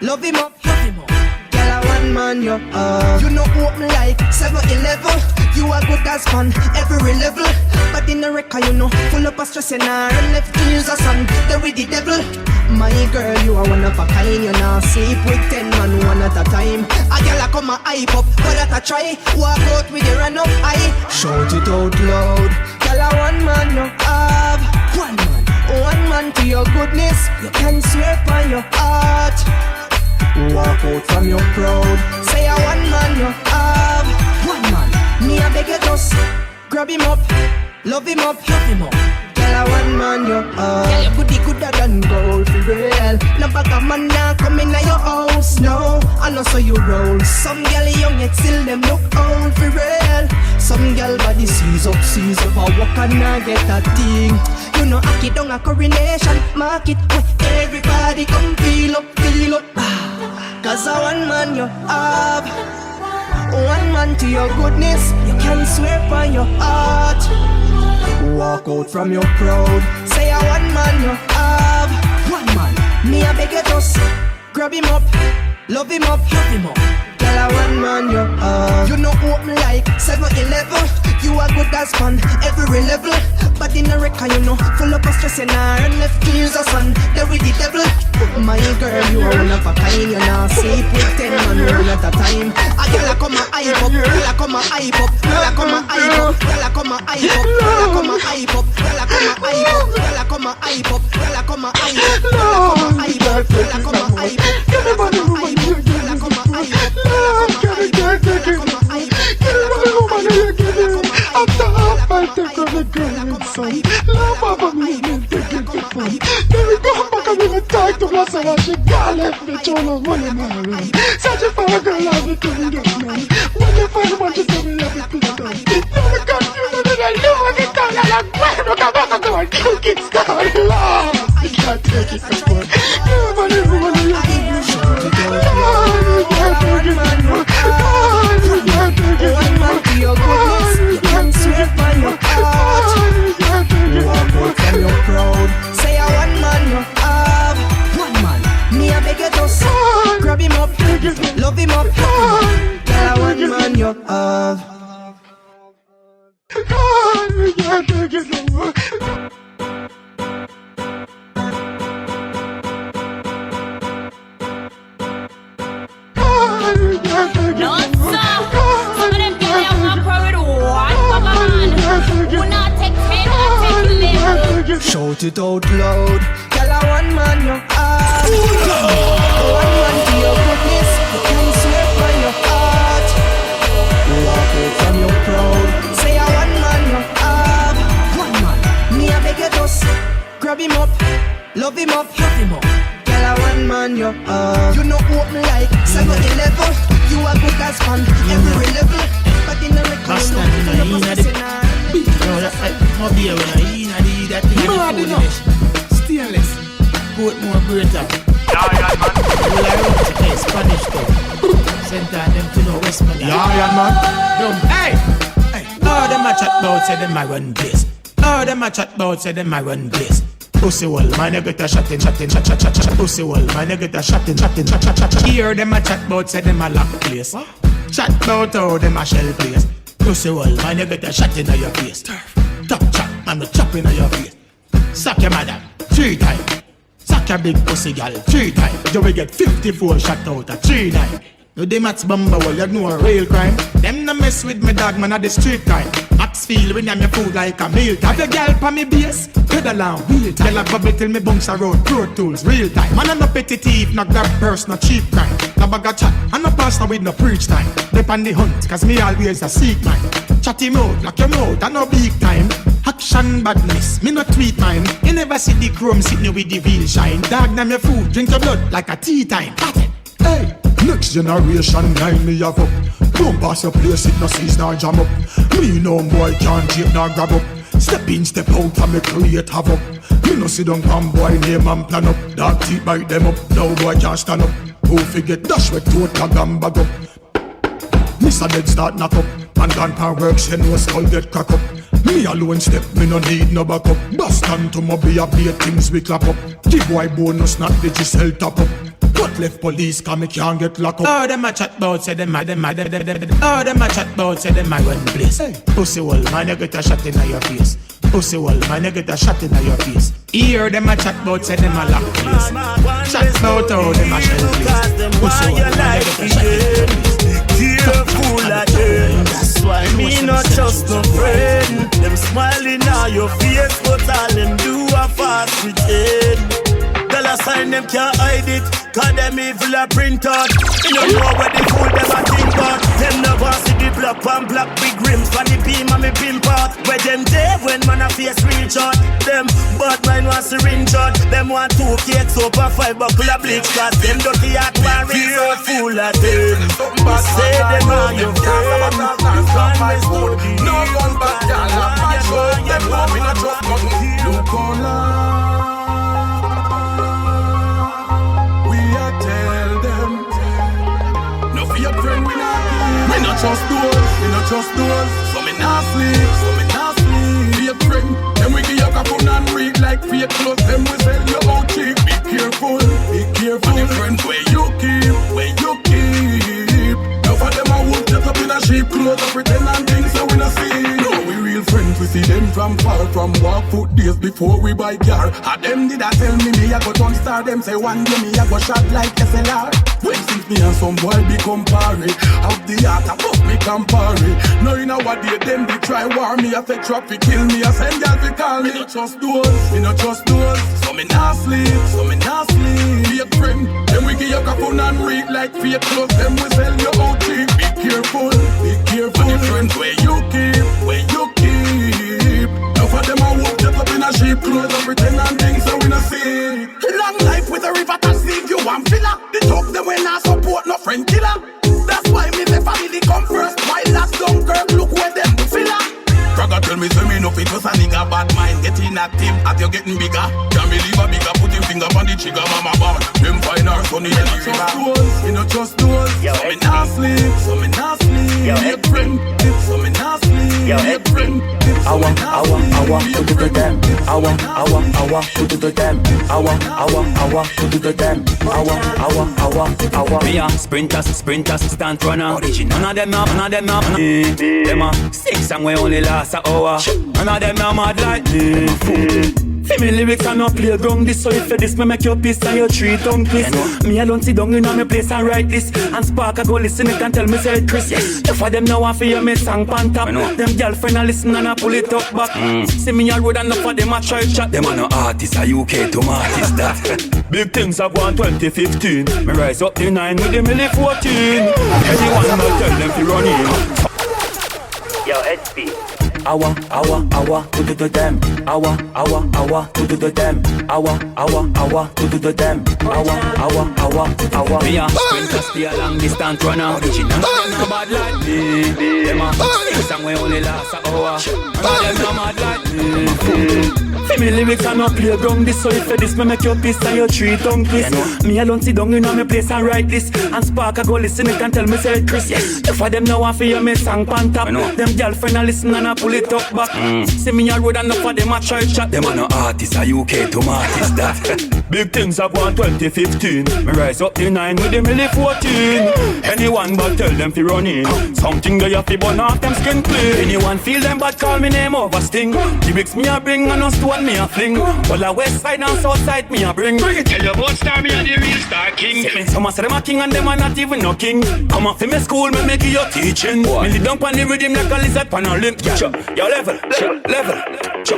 love him up, love him up. Girl, a one man you have. You know open like 7-Eleven. You are good as fun, every level. But in the record, you know, full up of stress and iron. Left to use a son, there with the devil. My girl, you are one of a kind. You now sleep with 10 man, one at a time. A girl a come a hype up, but that a try. Walk out with your run up high. Shout it out loud. Girl, a one man you have. One man. One man to your goodness. You can swear by your heart. Walk out from your crowd. Say a one man you have. One man. Me a beg you just grab him up, love him up, love him up. Girl, a one man you have. Girl, your booty gooder than gold for real. No bag of man now come in your house. No, I know so you roll. Some girl young yet still them look old for real. Some girl body seize up, I walk and I get a thing. You know I get down a coronation market. Everybody come feel up. Cause a one man you have. One man to your goodness. You can swear by your heart. Walk out from your crowd. Say a one man you have. One man. Me a beg you just grab him up, love him up, love him up. Girl, a one man you have. You know open like 7-Eleven. You are good as fun, every level. But in the record, you know, full up of stress and iron. Left to use a son, there with the devil. My girl, you are one of a kind. You now sleep with 10 man, one at a time. A girl a come a hype up, girl a come a hype up, girl a come a hype up, girl a come a hype up, girl a come a hype up, girl a come a hype up, girl a come a hype up, girl a come a hype up, girl a come a hype up, girl a come a hype up, girl a come a hype up, girl a come a hype up, girl a come a hype up, girl a come a hype up. After half I take on the girl inside. Love of me, take it to fun. Then we go back and we talk to myself and she got left me trying to money my room. Searching for a girl and we couldn't get none. When you find one, she tell me everything done. Now we confused and I lose it all. I'm like, why look at back and go and cook it down. Lord, I can't take it no more. Nobody wanna look at me. Lord, I can't take it no more. Lord, I can't take it no more. One man to your goodness. Can swear by your heart. Walk out from your crowd. Say a one man you have. One man. Me a beg you just grab him up, love him up. Girl, a one man you have. God, we can't take it no more. No, sir. Some of them girl you walk around with one bag of man. Who not take 10 or take 11. Shout it out loud. Girl, a one man you have. One man to your goodness. You can swear by your heart. Walk out from your crowd. Say a one man you have. One man. Me a beg you just grab him up, love him up, love him up. Girl, a one man you have. You know open like 7-Eleven. You are good as fun, every level. But in the record, you know, full of a no beer when I eat and eat that thing. Mad enough. Stainless. Put more bread up. Yeah, man. Well, I wrote to play Spanish though. Send them to the Westman. Yeah, man. Hey! All them a chat about say them a run place. Oh, them a chat about, say them a run place. Pussy wall, man, you get a shot in. Pussy wall, man, you get a shot in. Hear them a chat about, say them a lock place. Chat about how them a shell place. Pussy wall, man, you get a shot in your face. Top chop, man, the chop in your face. Suck your madam 3 times. Suck your big pussy gal 3 times. You will get 54 shot out of 3 times. You the mats bumble, you know a real crime. Them no mess with me dog, man, at the street time. Max feel when I'm your food like a meal time. Have your gal pa me base, pedal on wheel time. Tell a bubble till me bounce around, Pro Tools, real time. Man, I'm no petty thief, no grab purse, no cheap crime. No bag of chat, and no pastor with no preach time. Dep on the hunt, cause me always a seek mine. Chat him out, lock him out, and no big time. Action badness, me no tweet mine. You never see the chrome sitting with the real shine. Dog, name your food, drink your blood like a tea time. Hey! Next generation line me have up. Don't pass your place, it no seize nor jam up. Me no boy can't tape nor grab up. Step in, step out and me create havoc. Me no sit down and boy name and plan up. Dog teeth bite them up, no boy can't stand up. Who forget dash with throat tag and bag up. Miss a dead start knock up. Man gone pan work, say no skull get crack up. Me alone step, me no need no backup. Bust on to my be a play things we clap up. Give boy bonus, not the Giselle top up. Cut left police, cause me can't get locked up. Oh, them a chat bout, say them a. Oh, them a chat bout, say them a run place. Hey. Pussy wall, man, you get a shot in your face. Pussy wall, man, you get a shot in your face. Hear them a chat bout, say them a lock place. Chat bout how them a shell place. Pussy wall, man, you get a shot in your face. Careful again. That's why me not just no friend. Them smiling at your face, but all them do a fast pretend. Dollar sign them can't hide it, cause them evil a print out. You don't know where the fool them a think about. Them never see the black and black big rims for the beam and me pimp out. Where them there when man a face reach out. Them bad mind want syringe out. Them want 2 cakes over 5 buckle of bleach. Cause them dirty heart want raise a fool at them. Say them are your friend. You can't miss no deal. No gun back down on my show. Them want me not trust nothing. Look on me not trust doors, so me not sleep, Be a friend, then we give you a phone and read like fake clothes. Then we sell you out cheap. Be careful. And the friends where you keep. Now for them I won't get up in a sheep clothes and pretend and things so we not see. No, we real friends, we see them from far. From walk foot days before we buy car. And them did I tell me I go turn star. Them say one day me I go shot like SLR. When since me and some boy become party, out the heart above me compare. Now you know what they them they try war me. I say traffic kill me, I send y'all to call me. Me not trust doors, so me not sleep, Be a friend, then we give you a phone and read like fake clothes. Then we sell you out cheap. Be careful. And the friends where you keep. Now for them I won't get up in a sheep clothes and pretend and things so we not see. Long life with a river that leave you one filler. The talk them when I support no friend killer. That's why me the family come first. My last Dunkirk look where them do filler. Praga tell me say me no fit just a nigga bad mind. Getting active as you getting bigger. Can't believe a bigger put your finger on the trigger mama bad. Them fine our sonny and the river. Me no trust doors, so me not sleep. Be a friend, so me not sleep. Be a friend. I want to do the them. I want to do the them. I want to do the them. I want. Me a sprinters, stunt runner. None of them up. Them a six and we only last an hour. None of them now mad like me. Female lyrics are not playground this. So if you this me make your piece and your tree tongue twist. Me alone sit down in my place and write this. And Spark I go listen it and tell me say Chris. If I them now want for you me song pan top. Them girlfriend a listen and I pull it up back. See me a road and enough of them a try chat. Them are no artists, a UK to artist that. Big things have gone 2015. Me rise up the 9 with the milli 14. Anyone will tell them to run in. Yo, SP. I want to do the them. I want to do the them. I want to do the them. I want. Me a sprinter, stay a long distance runner. Original, them no bad like me. Them a six and we only last an hour. Them no mad like me. Female lyrics are not playground this. So if you this me make your piece and your tree tongue twist. Me alone sit down in my place and write this. And Spark I go listen it and tell me say Chris. If I them now want for you me song pan top. Them girlfriend a listen and I pull it it up back. See me a road and enough of them a try chat. Them a no artist, a UK to artist that. Big things have won 2015. Me rise up the 9 with the milli 14. Anyone but tell them fi run in. Something they have to burn off them skin clean. Anyone feel them but call me name over sting. The bricks me a bring and no stone me a fling. Well a west side and south side me a bring. Tell your about star me a the real star king. Some a say them a king and them a not even no king. Come off in me school me make you teaching. Me lay down pon the rhythm like a lizard pon a limb. Yo level.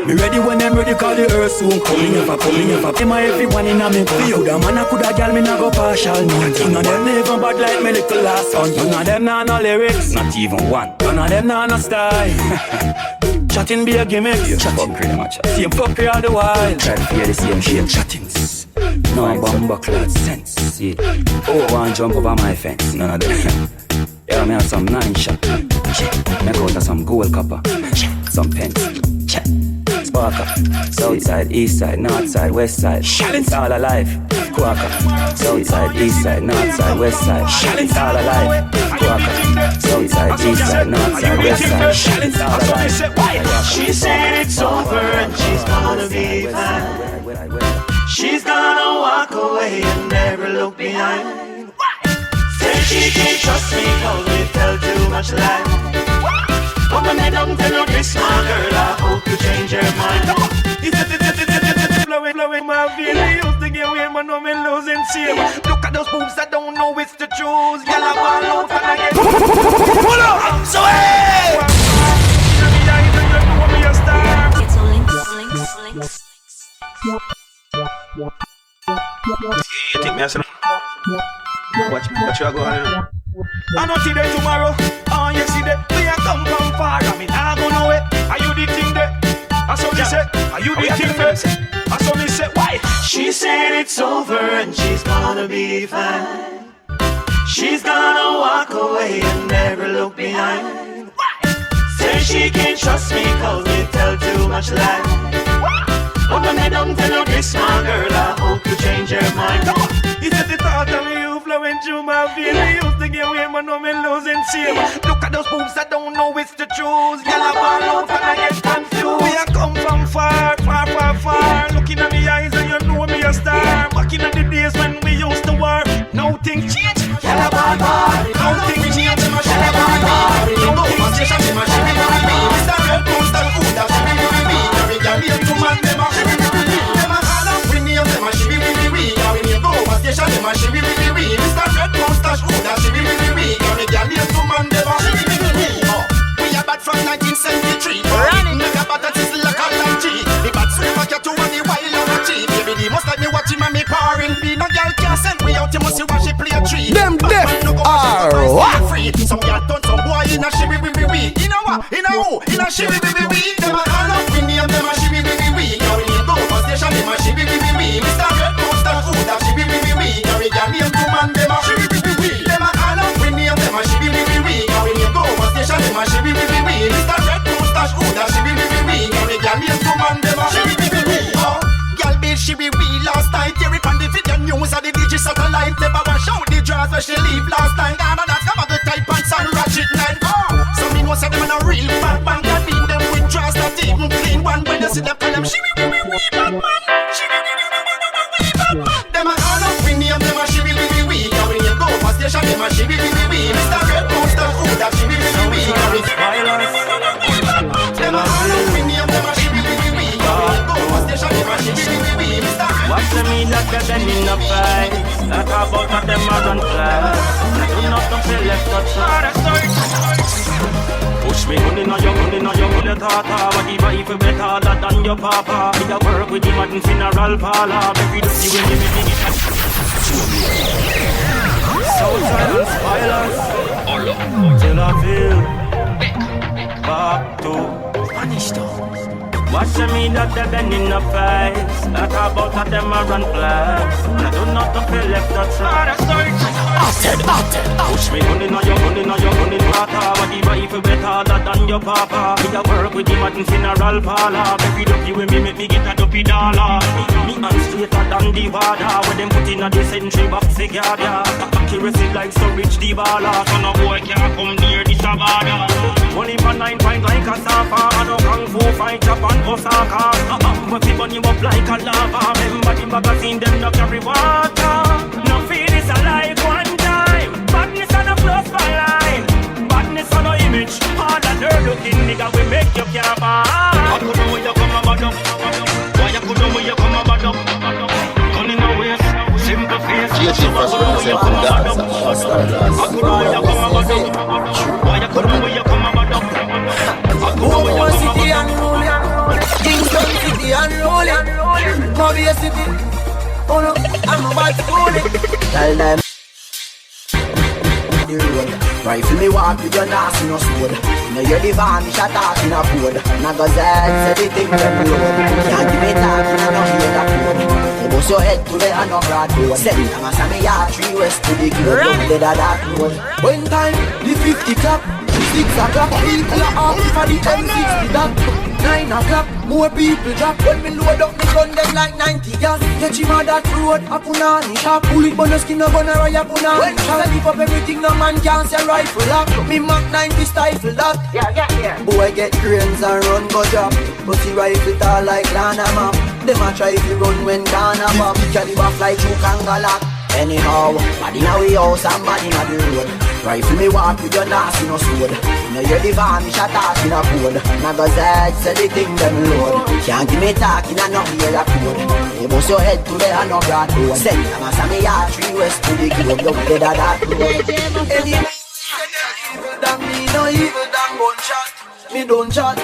Me ready when I'm ready call the earth soon. Coming up. Am I everyone in a me go? Coulda man a coulda gal me nah go partial. None of them never bad like me little last son. None of them nah no lyrics, not even one. None of them nah no style. Chatting be a gimmick. Chatting pretty much. Same fucker all the while. Try to hear the same shit. Chattings. No bomber clad sense. See. Oh, one jump over my fence. None of them. Yeah, me have some 9 shot. Make out of some gold copper. Some pence. Sparker. South side, east side, north side, west side. It's all alive. Quacker. South side, east side, north side, west side. It's all alive. Quacker. South side, east side, north side, west side. It's all alive. She said it's over and she's gonna be fine. She's gonna walk away and never look behind. Said she can't trust me cause we tell too much lies. But when I don't tell you this, my girl, I hope you change your mind. Blowing my feelings. Used to get away, but now me losing shame. Look at those boobs, I don't know it's the truth. Y'all have all out and I get pull up, so hey! It's a links. You think me as watch you go on. I don't see them tomorrow. Oh, you see them. We are come from far. I mean, I go nowhere. Are you the thing there? I saw me say. Are you the thing there? I saw me say. Why? She said it's over and she's gonna be fine. She's gonna walk away and never look behind. Say she can't trust me cause we tell too much lies. But when I don't tell you this, my girl, I hope you change your mind. He said the thought of you flowing through my veins. I used to get away, but now me losing shame. Look at those boobs, I don't know it's the truth. Y'all have all out and I get confused. We are come from far. Looking at me eyes and you know me a star. Back in the days when we used to war, now things change. Y'all have all out. Now things change. Y'all have all out. Now things change. Mr. Red Monster, food that she be me. Carry your name to man, them a them a call up with me, them a she be we when you go over station, them a she be Mr. Red Moustache, who that she be carry your name to man, them a she be we are bad from 1973. Make a bad that is like a lunchie. The bad sweet fuck you to and the wild and a cheap. Baby, the must like me watching and me pouring. Be no girl can't send we out, you must see what she play a tree. Them deaf are what? Some girl done some boy in a she be in a what? In a who? In a she be them a call up with me and them a she be carry you go over station, them a she be Mr. Red Monster, who that she be carry your name to man, them a she be them a call up with me and them a she be carry you go over station, them a she be Mr. Red Monster, who that she be carry your name to man, them a she be oh, girl bitch she be last night. Hear it on the video news of the digi satellite. Never wash out the drawers where she leave last night. Ghana that's come out the tight pants and ratchet night. So me know say them in a real bad man. Can beat them with drawers not even clean one. When you see them call them she be bad man. She be bad man. Them a call up with me and them a she be carry you go over station, them a she be Mr. Red Monster, who that she be carry violence. Them a call up with me and them a she be carry you go over station, them a she be Watch them in like a them in a fight. Like about that them a run fly. Do not come to left or right. Push me money now your tata. But if I feel better than your papa. We a work with him at the funeral parlor. Baby do you when you make it. Southside and violence. Till I feel back to Spanish town. Watch them in that dead in the face. Like about that them a run flags. I do not feel left or right. Push me money now your tata. But if I feel better than your papa. We a work with him at the funeral parlor. Baby ducky when me make me get a dopey dollar. Me and straighter than the water. When them put in a the century box cigar. Accuracy like storage the baller. So no boy can't come near the Shabada. Only for 9.5 mind like a surfer. I don't kung fu fight up on Osaka. When people burn you up like a lava. Remember the magazine, them no carry water. No feel this alive one time. Badness on a plus by line. Badness on no image. All that dirt looking nigga we make you can't buy. I could know where you come about up. Why you could know where you come about up. Gun in my waist, simple face. GHG first represent from Gaza. I could know where you come about up. Why you could know where you come about up. I could know where you come about up. Kingston City unrolling, Mobile City. Oh no, I'm about to own it. Tell them the road. Rifle me walk with your nasty no sword. Now you're the van, me shot off in a code. Now go zed, say the thing them road. Can't give me talking, I don't hear that code. You bust your head to the hand of broad road. Send me a Sammy yard, 3 west to the club. Don't dead at that road. One time, the 50 clap. 6 o'clock, people are off for the M60 that 9 o'clock, more people drop. When me load up me gun them like 90 gas. Catch him on that road, a punani shop. Pull it on the skin, no gonna ride a punani. When I lift up everything, no man can say rifle lock. Me Mac 90 stifle that. Yeah. Boy get cranes and run go drop. But the rifle tall like Lana map. Them a try to run when Ghana pop. Carry back like Chu Kangalak. Anyhow, body now we house and body now the road. Rifle me walk with your nasty no sword. Now you're the van, me shot off in a code. Now go zed, say the thing them load. Can't give me talking and not hear that code. You bust your head to the hand of that road. Send them a Sammy yard, 3 west to the club. Don't dead at that road. Any evil than me, no evil than gunshot. Me don't chat.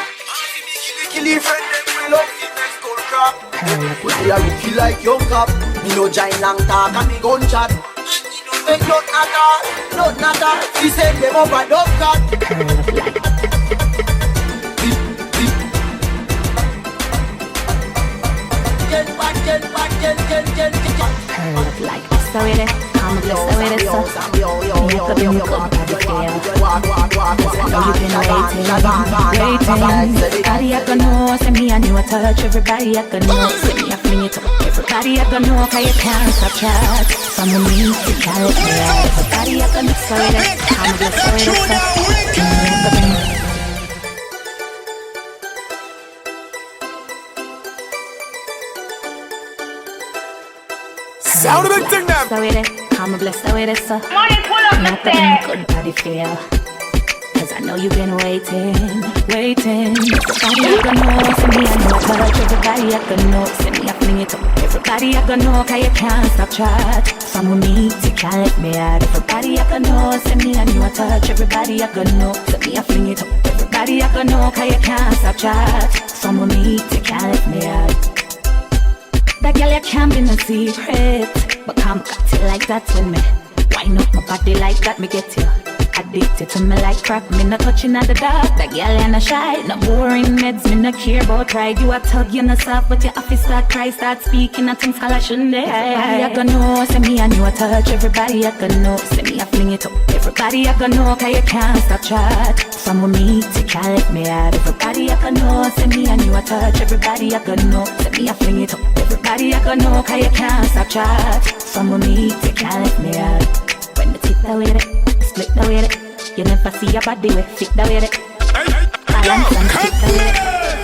Kill your friend, them will up the next gold crap. Me a rookie like young cop. Me no giant long talk and me gunshot. Make not at all. He said them up a dove cat. Like this, so it is. I'm blessed, so it is. Make up in your cup, how do you feel? I know you've been waiting. Everybody I can know, send me a new touch. Everybody I can know, send me a fling it up. Everybody I can know, how you can't stop chat. Some of me, you can't let me out. Everybody I can know, so it is. I'm blessed, so it is. Make up in your Sound of it, thing them. So it is, I'm blessed, so it is. Money pull up the stairs. Good body feel. Cause I know you've been waiting. Everybody I can know, send me a new touch. Everybody I can know, send me a fling it up. Everybody I can know, cause you can't stop chat. Some of me, you can't let me out. Everybody I can know, send me a new touch. Everybody I can know, send me a fling it up. Everybody I can know, cause you can't stop chat. Some of me, you can't let me out. That girl, you can't be no secret. But come cut it like that with me. Wind up my body like that, me get you addicted to me like crack. Me no touching at the dark. That girl, you no shy, no boring meds. Me no care about pride. You a tug, you no soft, but your office start cry, start speaking. I think I shouldn't. Everybody I can know, send me a new touch. Everybody I can know, send me a fling it up. Everybody I can know, cause you can't stop chat. Some of me, you can't let me out. Everybody I can know, send me a new touch. Everybody I can know, send me a fling it up. Everybody I can know, cause you can't stop chat. Some of me, you can't let me out. When the tip that with it, split that with it. You never see your body with fit that with it. Balance and tip that with it.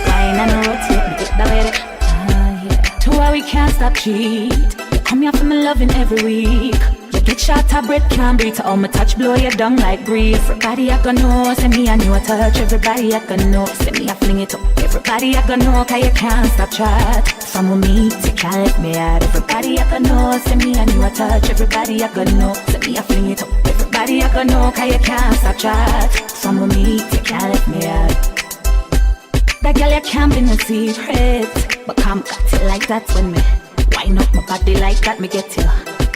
Wine and rotate, me tip that with it. To why we can't stop cheat. You come here for me loving every week. You get shot of breath, can't breathe. So all my touch blow you down like breeze. Everybody I can know, send me a new touch. Everybody I can know, send me a fling it up. Everybody I can know, cause you can't stop chat. Some of me, you can't let me out. Everybody I can know, send me a new touch. Everybody I can know, send me a fling it up. Everybody I can know, cause you can't stop chat. Some of me, you can't let me out. That girl, you can't be no secret. But come cut it like that with me. Wind up my body like that, me get you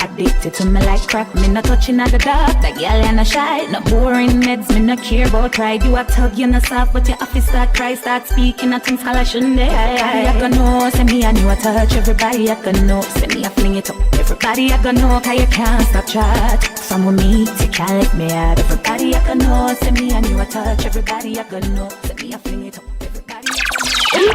addicted to me like crack. Me no touching at the dark. That girl, you no shy, no boring meds. Me no care about pride. You a tug, you no soft, but your office start cry, start speaking. I think I shouldn't. Everybody I can know, send me a new touch. Everybody I can know, send me a fling it up. Everybody I can know, cause you can't stop chat. Some of me, you can't let me out. Everybody I can know, send me a new touch. Everybody I can know, send me a fling it up. Everybody I can know.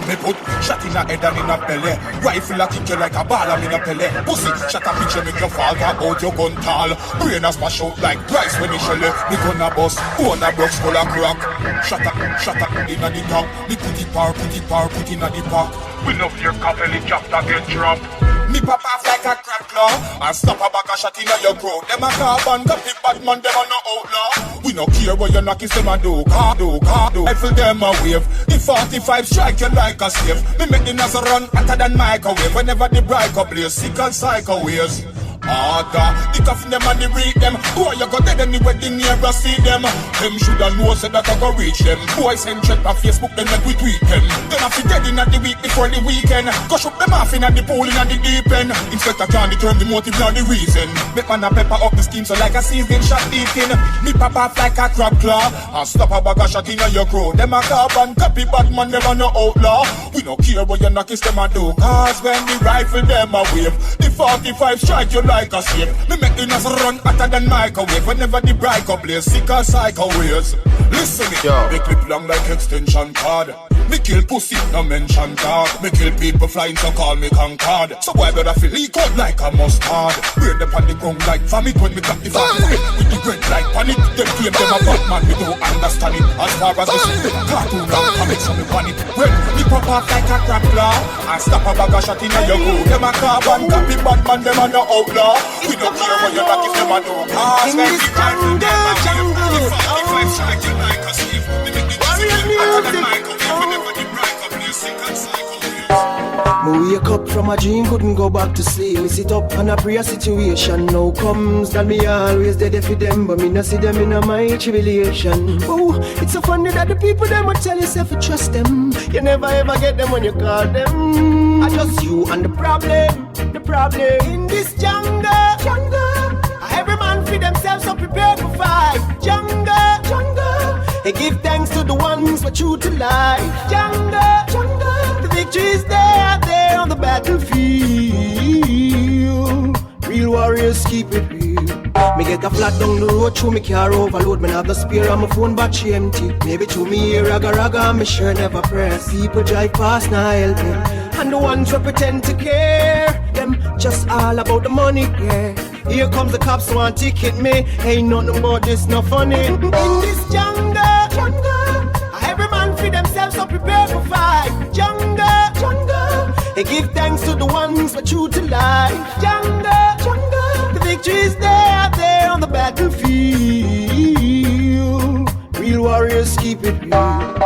Me put shot in a head and in a belly. Rifle a kick you like a ball and in a pellet. Pussy shot a picture make you fall. Talk out your gun tall. Brain a smash out like rice when you shell it. Me gonna bust, bone a broke skull a crack. Shot a in a the top. Me put it in a the pack. We no fear coffee, chapter get dropped. Me pop off like a crab claw and stop a bag of shot in your throat. Them a carbon copy bad man, them a no outlaw. We no care what you knock, is them a do. Rifle them a wave. The 45 strike you like a slave. Me make the nozzle run hotter than microwave. Whenever the bright up blaze, sick and psycho ways. Harder, the tough them and the read them. Boy, you go dead anywhere the never see them. Them shoulda know so that I go reach them. Boys send check on Facebook, then make we tweet them. Then I fit dead in the week before the weekend. Go shoot them off in the pool in the deep end. Inspector can't determine the motive nor the reason. Make man a pepper up the scheme so like a season shot beating. Me pop off like a crab claw and stop a bag of shot in your crow. Them a carbon copy bad man, never no outlaw. We no care what you knock, is them a do. Cause when the rifle them a wave, the 45 strike you like a slave. Me make the nozzle run hotter than microwave. Whenever the bright up blaze, sick or psycho ways. Listen me, me clip long like extension cord. Me kill pussy, no mention dog. Me kill people flying, so call me Concord. So why better feel leak out like a mustard? Brain up on the ground like vomit when me got the vomit. With the bread like panic. Them claim them a bad man, me don't understand it. As far as me see, cartoon and comics, so me want it. When me pop off like a crab claw and stop a bag of shot in your go. Them a carbon copy bad man, them a no outlaw. We don't care what you knock, if them a do. Cause when the rifle them a wave, the 45 strike you like a slave. Me make the nozzle hotter than microwave. Whenever the bright up blaze, sick and psycho. Me wake up from a dream, couldn't go back to sleep. Me sit up and I pray a situation now comes. That me always dead for them, but me not see them in a my tribulation. Oh, it's so funny that the people them would tell yourself to trust them. You never ever get them when you call them. I just you and the problem in this jungle. Every man for themselves so prepared to fight. Jungle. They give thanks to the ones who are true to life. Jungle. The victory is there on the battlefield. Real warriors keep it real. Me get a flat down the road, through me car overload. Me have the spare on my phone battery empty. Maybe through me ear raga, me sure never press. People drive past, now help me. And the ones who pretend to care, them just all about the money, yeah. Here comes the cops, want ticket me. Ain't nothing about this, no funny. In this jungle, every man for themselves so prepared to fight. Jungle. They give thanks to the ones who are true to life. Jungle. The victory is there on the battlefield. Real warriors keep it real.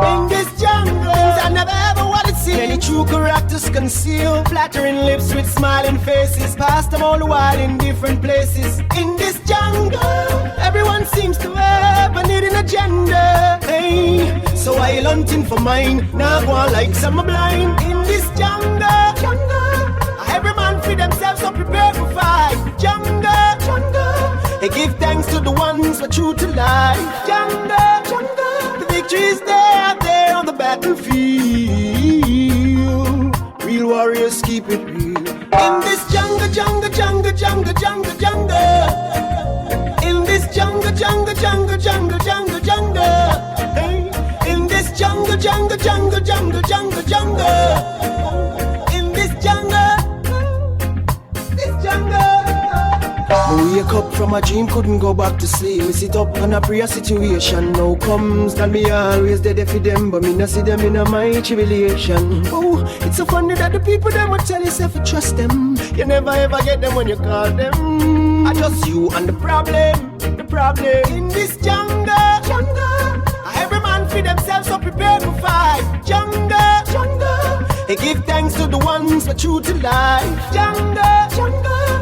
In this jungle, I never ever what it seems. Many true characters conceal, flattering lips with smiling faces. Past them all the while in different places. In this jungle, everyone seems to have a needing agenda. Hey, so I hunting for mine. Now go on like some blind. In this jungle, every man for themselves so prepared to fight. Jungle. They give thanks to the ones who are true to life. Jungle. The victory is there on the battlefield. Real warriors keep it real. In this jungle. In this jungle. Hey. In this jungle. In this jungle. Me wake up from a dream, couldn't go back to sleep. Me sit up and I pray a situation now comes. That me always dead for them, but me not see them in a my tribulation. Oh, it's so funny that the people them would tell yourself to trust them. You never ever get them when you call them. I just you and the problem in this jungle. Every man for themselves so prepared to fight. Jungle. They give thanks to the ones who are true to life. Jungle.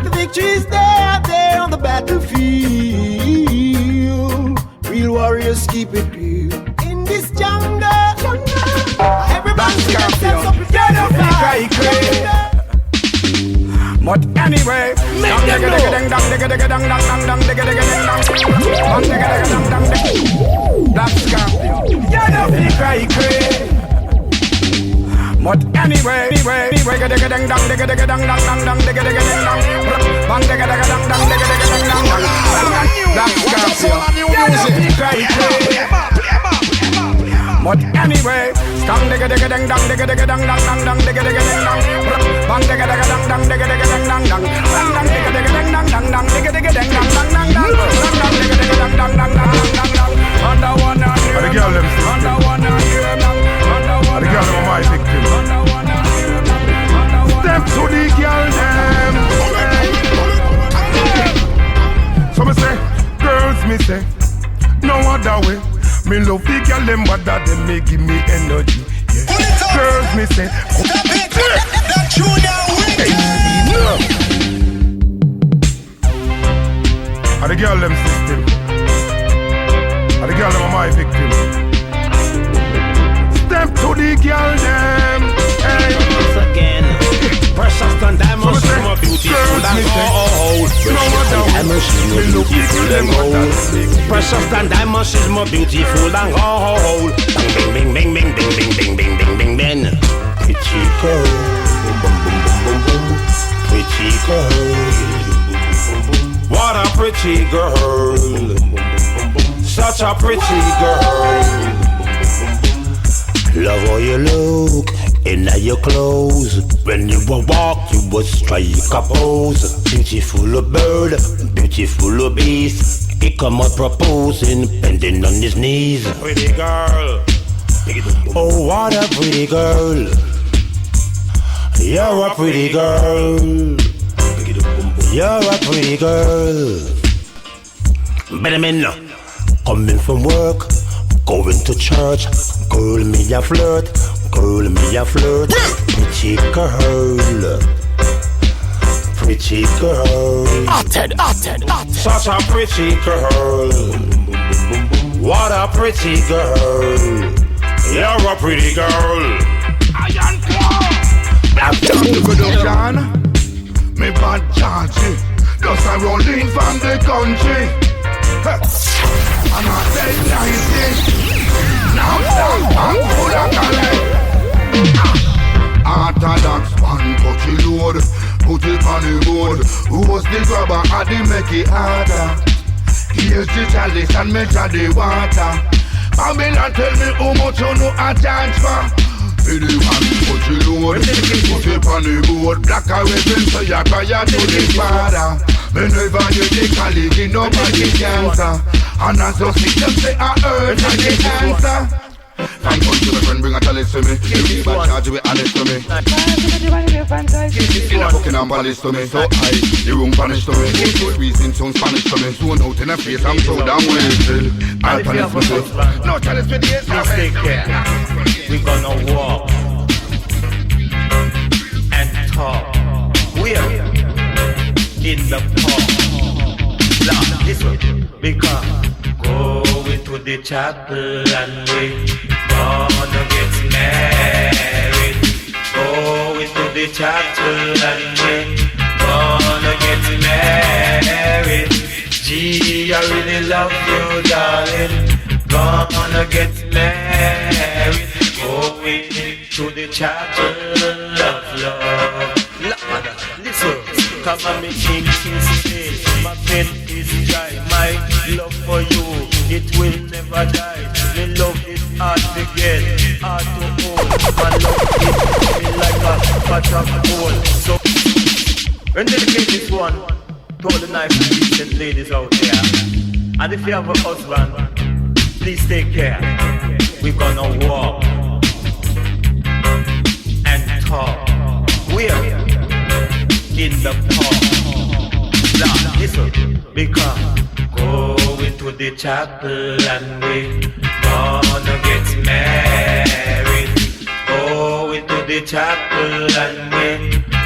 The victory is there on the battlefield. Real warriors keep it real. In this jungle. Every man for themselves so prepared to fight. But anyway, make them know. Black Scorpion, you don't be cry. But anyway, But anyway, Dang digga digga dang dang digga digga dang dang dang dang digga digga dang dang. Bang digga digga dang dang digga digga dang dang dang. Dang dang digga digga dang dang dang dang digga digga dang dang dang dang dang. Dang dang digga digga dang dang dang dang dang dang. Under one and here. The girl them still. Under one and here. Under one. The girl them my victim. Under one and here. Step to the girl them. So me say, girls me say, no other way. Me love the girl them, but that them may give me energy. Yeah. Girls me say, that you now and the girl them system. And the girl them are my victim. Step to the girl them. Hey. Once again, precious and diamonds, she's more beautiful than gold. She's more beautiful than gold. Precious and diamonds, she's more beautiful than gold. Bing bing bing bing bing bing bing bing bing bing bing. Pretty girl, boom boom boom boom boom boom. Pretty girl. What a pretty girl, such a pretty girl. Love how you look in your clothes. When you walk, you will strike a pose. Beautiful bird, beautiful beast. He come up proposing, bending on his knees. Pretty girl, oh what a pretty girl. You're a pretty girl. You're a pretty girl. Better men, coming from work, going to church. Girl, me a flirt. Girl, me a flirt. Pretty girl. Pretty girl. Such a pretty girl. What a pretty girl. You're a pretty girl. John. Me bad charge, just a rolling from the country. And I say nice, now I'm full of talent. Orthodox man, put it load, put it on the board. Who was the grabber and the make it harder? Here's the chalice and measure the water. Babylon tell me how much you know a charge for. The man put it load, put it on the board. Black a weapon so you cry to the father. Me never get the college, nobody cancer. And as you see them say I earth and the answer. Thank God to my friend bring a chalice to me. Give me bad charge with honest to me. In a fucking ambulance to me. So I, the room punish to me. Reason sound Spanish to me. Soon out in the face I'm so damn wasted. I'll punish myself. No chalice with the ace. Please take care. We gonna walk and talk. We're in the park. Now listen, because going to the chapel and we gonna get married. Going to the chapel and we gonna get married. Gee, I really love you, darling. Gonna get married. Going to the chapel of love. Listen, come on me king, stay. My pen is dry. My love for you, it will never die. My love is hard to get, hard to hold. My love is me like a pot of gold. So, and dedicate this one to all the nice decent ladies out there. And if you have a husband, please take care. We're gonna walk and talk. We're in the park. Now listen, because going to the chapel and we gonna get married. Going to the chapel and we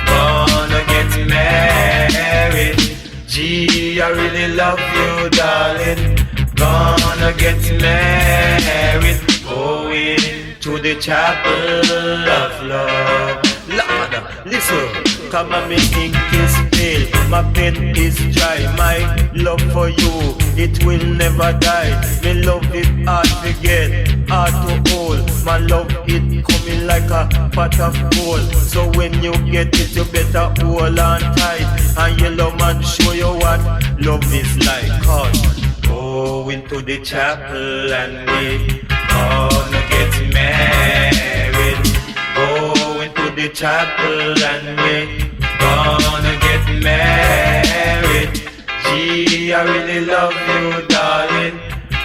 gonna get married. Gee, I really love you, darling. Gonna get married. Going to the chapel of love. Lord, listen, come on, me ink is pale, my pen is dry. My love for you, it will never die. Me love it hard to get, hard to hold. My love it coming like a pot of gold. So when you get it, you better hold on tight. And your love man show you what love is like. Cause going to the chapel and we gonna get married. the chapel and we gonna get married. Gee, I really love you, darling.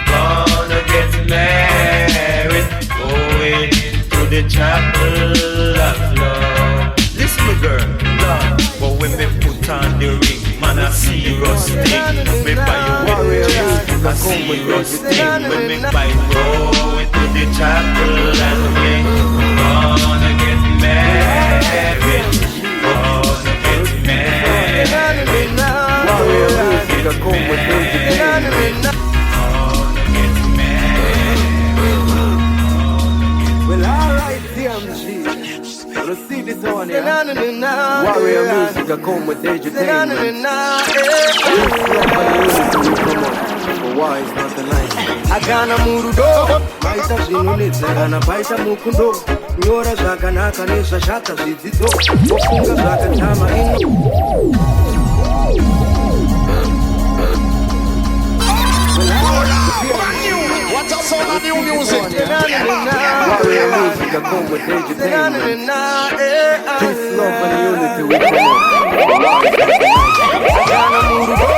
Gonna get married. Going to the chapel of love. Listen, me girl, love. But when me put on the ring, man, I see rusting. Me buy you with drink, I see rusting. When me buy going to the chapel and we gonna get married. Gonna get married. Warrior music, I come with you. Well, alright, DMG. Let's see this one here. Warrior music, I come with entertainment. Why is not the line? Agana murudo, maita zinunitsa kana baita mukundo. Nyora zvakanaka nezvashata zvidzidzo. Vofunga zvakatama What a sound of new music. Warrior music, I come with entertainment. Peace, love, and unity we promote. Agana murudo,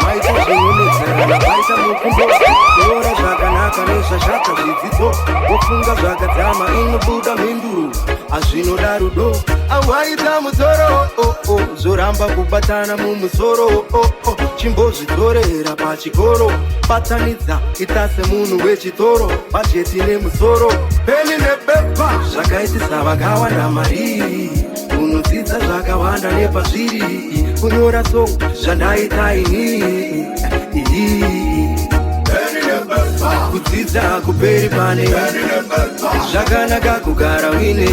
maita zinunitsa kana baita mukundo. Nyora zvakanaka nezvashata zvidzidzo. Vofunga zvakatama inobuda mhinduro. Azvinoda rudo. Awaita mutoro, zoramba kubatana mumusoro, chimbozvitorera pachikoro, batanidza ita semunhu wechitoro, bajeti nemusoro, peni nepepa zvakaitisa vakawanda mari, unodzidza zvakawanda nepazviri, kunyora so zvandaita ini, kudzidza kuperi pane, zvakanaka kugara wine,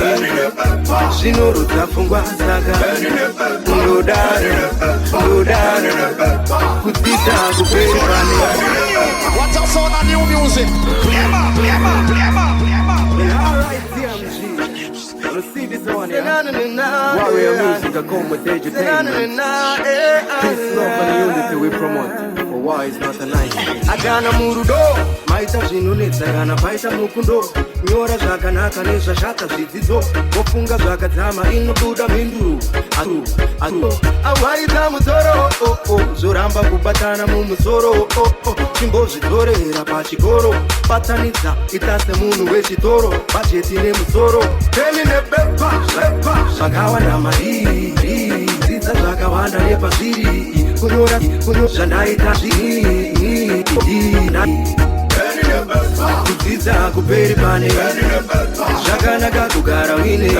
zvinorodza pfungwa saka unodaro, kudzidza kuperi pane. What a sound of new music. Alright, DMG. Let's see this one here. Warrior music, I come with entertainment. Peace, love, and unity we promote. For why is not a line? Agana murudo, maita zvinonetsa kana paita mukundo. Nyora zvakanaka nezvashata zvidzidzo. Vofunga zvakadzama inobuda mhinduro. Awaita mutoro, zoramba kubatana mumusoro, chimbozvitorera pachikoro, batanidza ita semunhu wechitoro, bajeti nemusoro, peni nepepa zvakawanda mari, dzidza zvakawanda nepazviri, kunyora zvandaita zviri, kudzidza kuperi pane, zvakanaka kugara wine,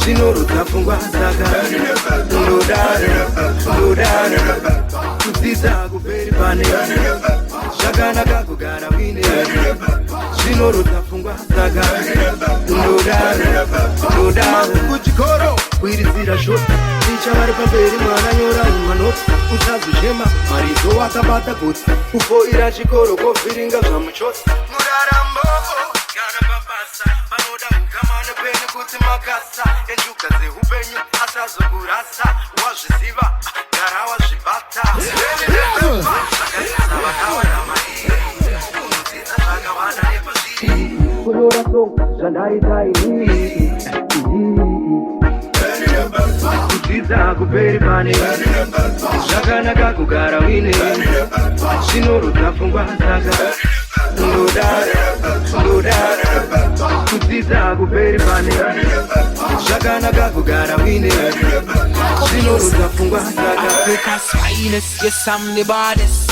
zvinorodza pfungwa saka unodaro, kudzidza kuperi pane, zvakanaka kugara wine, zvinorodza pfungwa saka unodaro, kuchikoro kuirisira shoti, ticha vari pamberi mwana nyora mumanoti, usazvishema marizo wakabata gotsi, kufoira chikoro kovhiringa zvamuchotsi, muraramo kana pabasa panoda ukama nepeni kuti makasa enjuka dzeupenyu asazokurasa wazviziva gara wazvibata zvakaisa vakawanda mairi unodzidza zvakawanda nepazviri kunyora song zvandaita ini kudzidza kuperi pane zvakanaka kugara wine zvinorodza pfungwa saka unodaro kudzidza kuperi pane zvakanaka kugara wine zvinorodza pfungwa saka Africa's finest, yes I'm the baddest.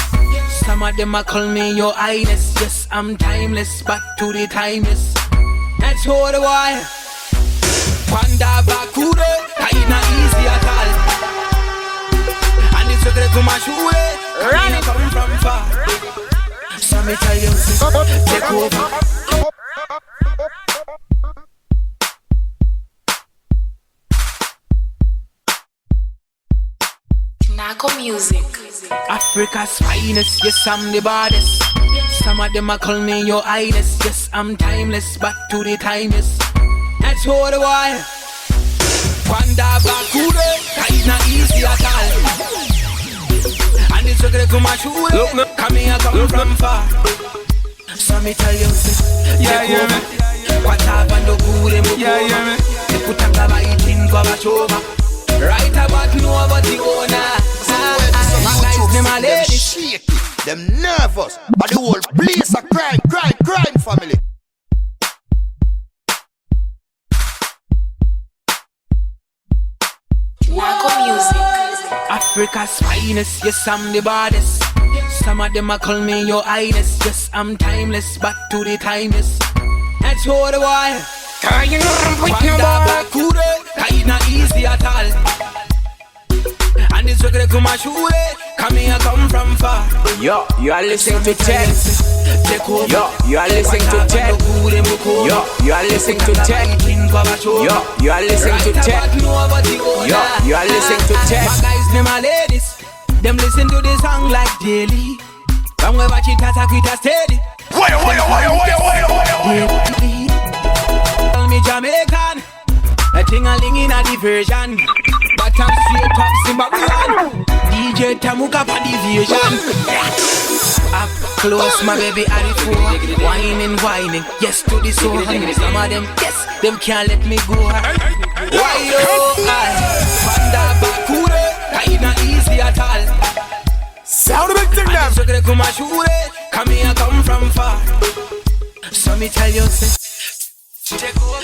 Some of them a call me your highness. Yes I'm timeless, back to the timeless. That's all the while. Panda Bakure, Taina easy at all. And it's secret to my shoe. Run it coming from far. So me tell you, take over. Naco Music. Africa's finest, yes I'm the baddest. Some of them a call me your highness. Yes I'm timeless, back to the timeless. That's all the while. Panda Bakure, Taina easy at all. And it's secret to my shoe. Come here, come from far. So me tell you, take over. Yeah, man. Right about nobody owner. Shake it. Them nervous. But the whole place a crime, family. Narco music. Africa's finest, yes, I'm the baddest. Some of them a call me your highness. Yes, I'm timeless, back to the timeless. That's all the while. It's not easy at all. And this regret to my shoe, come here, come from far. Yo, you are listening to 10. Yo, you are listening to 10. Yo, you are listening to 10. Yo, you are listening to 10. Yo, you are listening to 10. My guys, them are ladies. Them listen to this song like daily. Come we watch it as a quit a steady. Call me Jamaican. A ting-a-ling in a diversion. But I'm straight up Zimbabwean. DJ Tamuka for deviation. Up close, my baby, at the floor. Whining, yes to the soul. Some of them, yes, them can't let me go. Why yo, Banda Bakure, it's not easy at all. Sound of it, them. Come here, come from far. So me tell you, take over.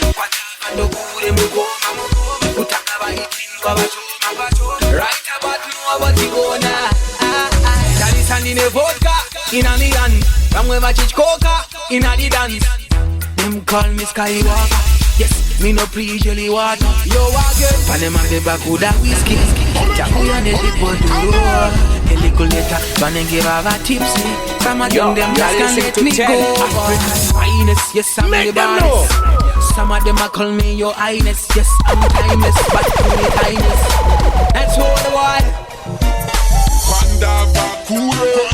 Right about nobody gonna. Daddy standing a vodka in a me hand. From where my chich coca in a the dance. Them call me Skywalker. Yes, me no pre-jelly water. Yo again. Panama the back with that whiskey. Jackie and the people do roll. A little later, man and give her a tipsy. Some of them just can't let me go. Africa's finest, yes I'm the baddest. Some of them a call me your highness. Yes, I'm timeless, but only timeless. That's all the while. Banda Bakure.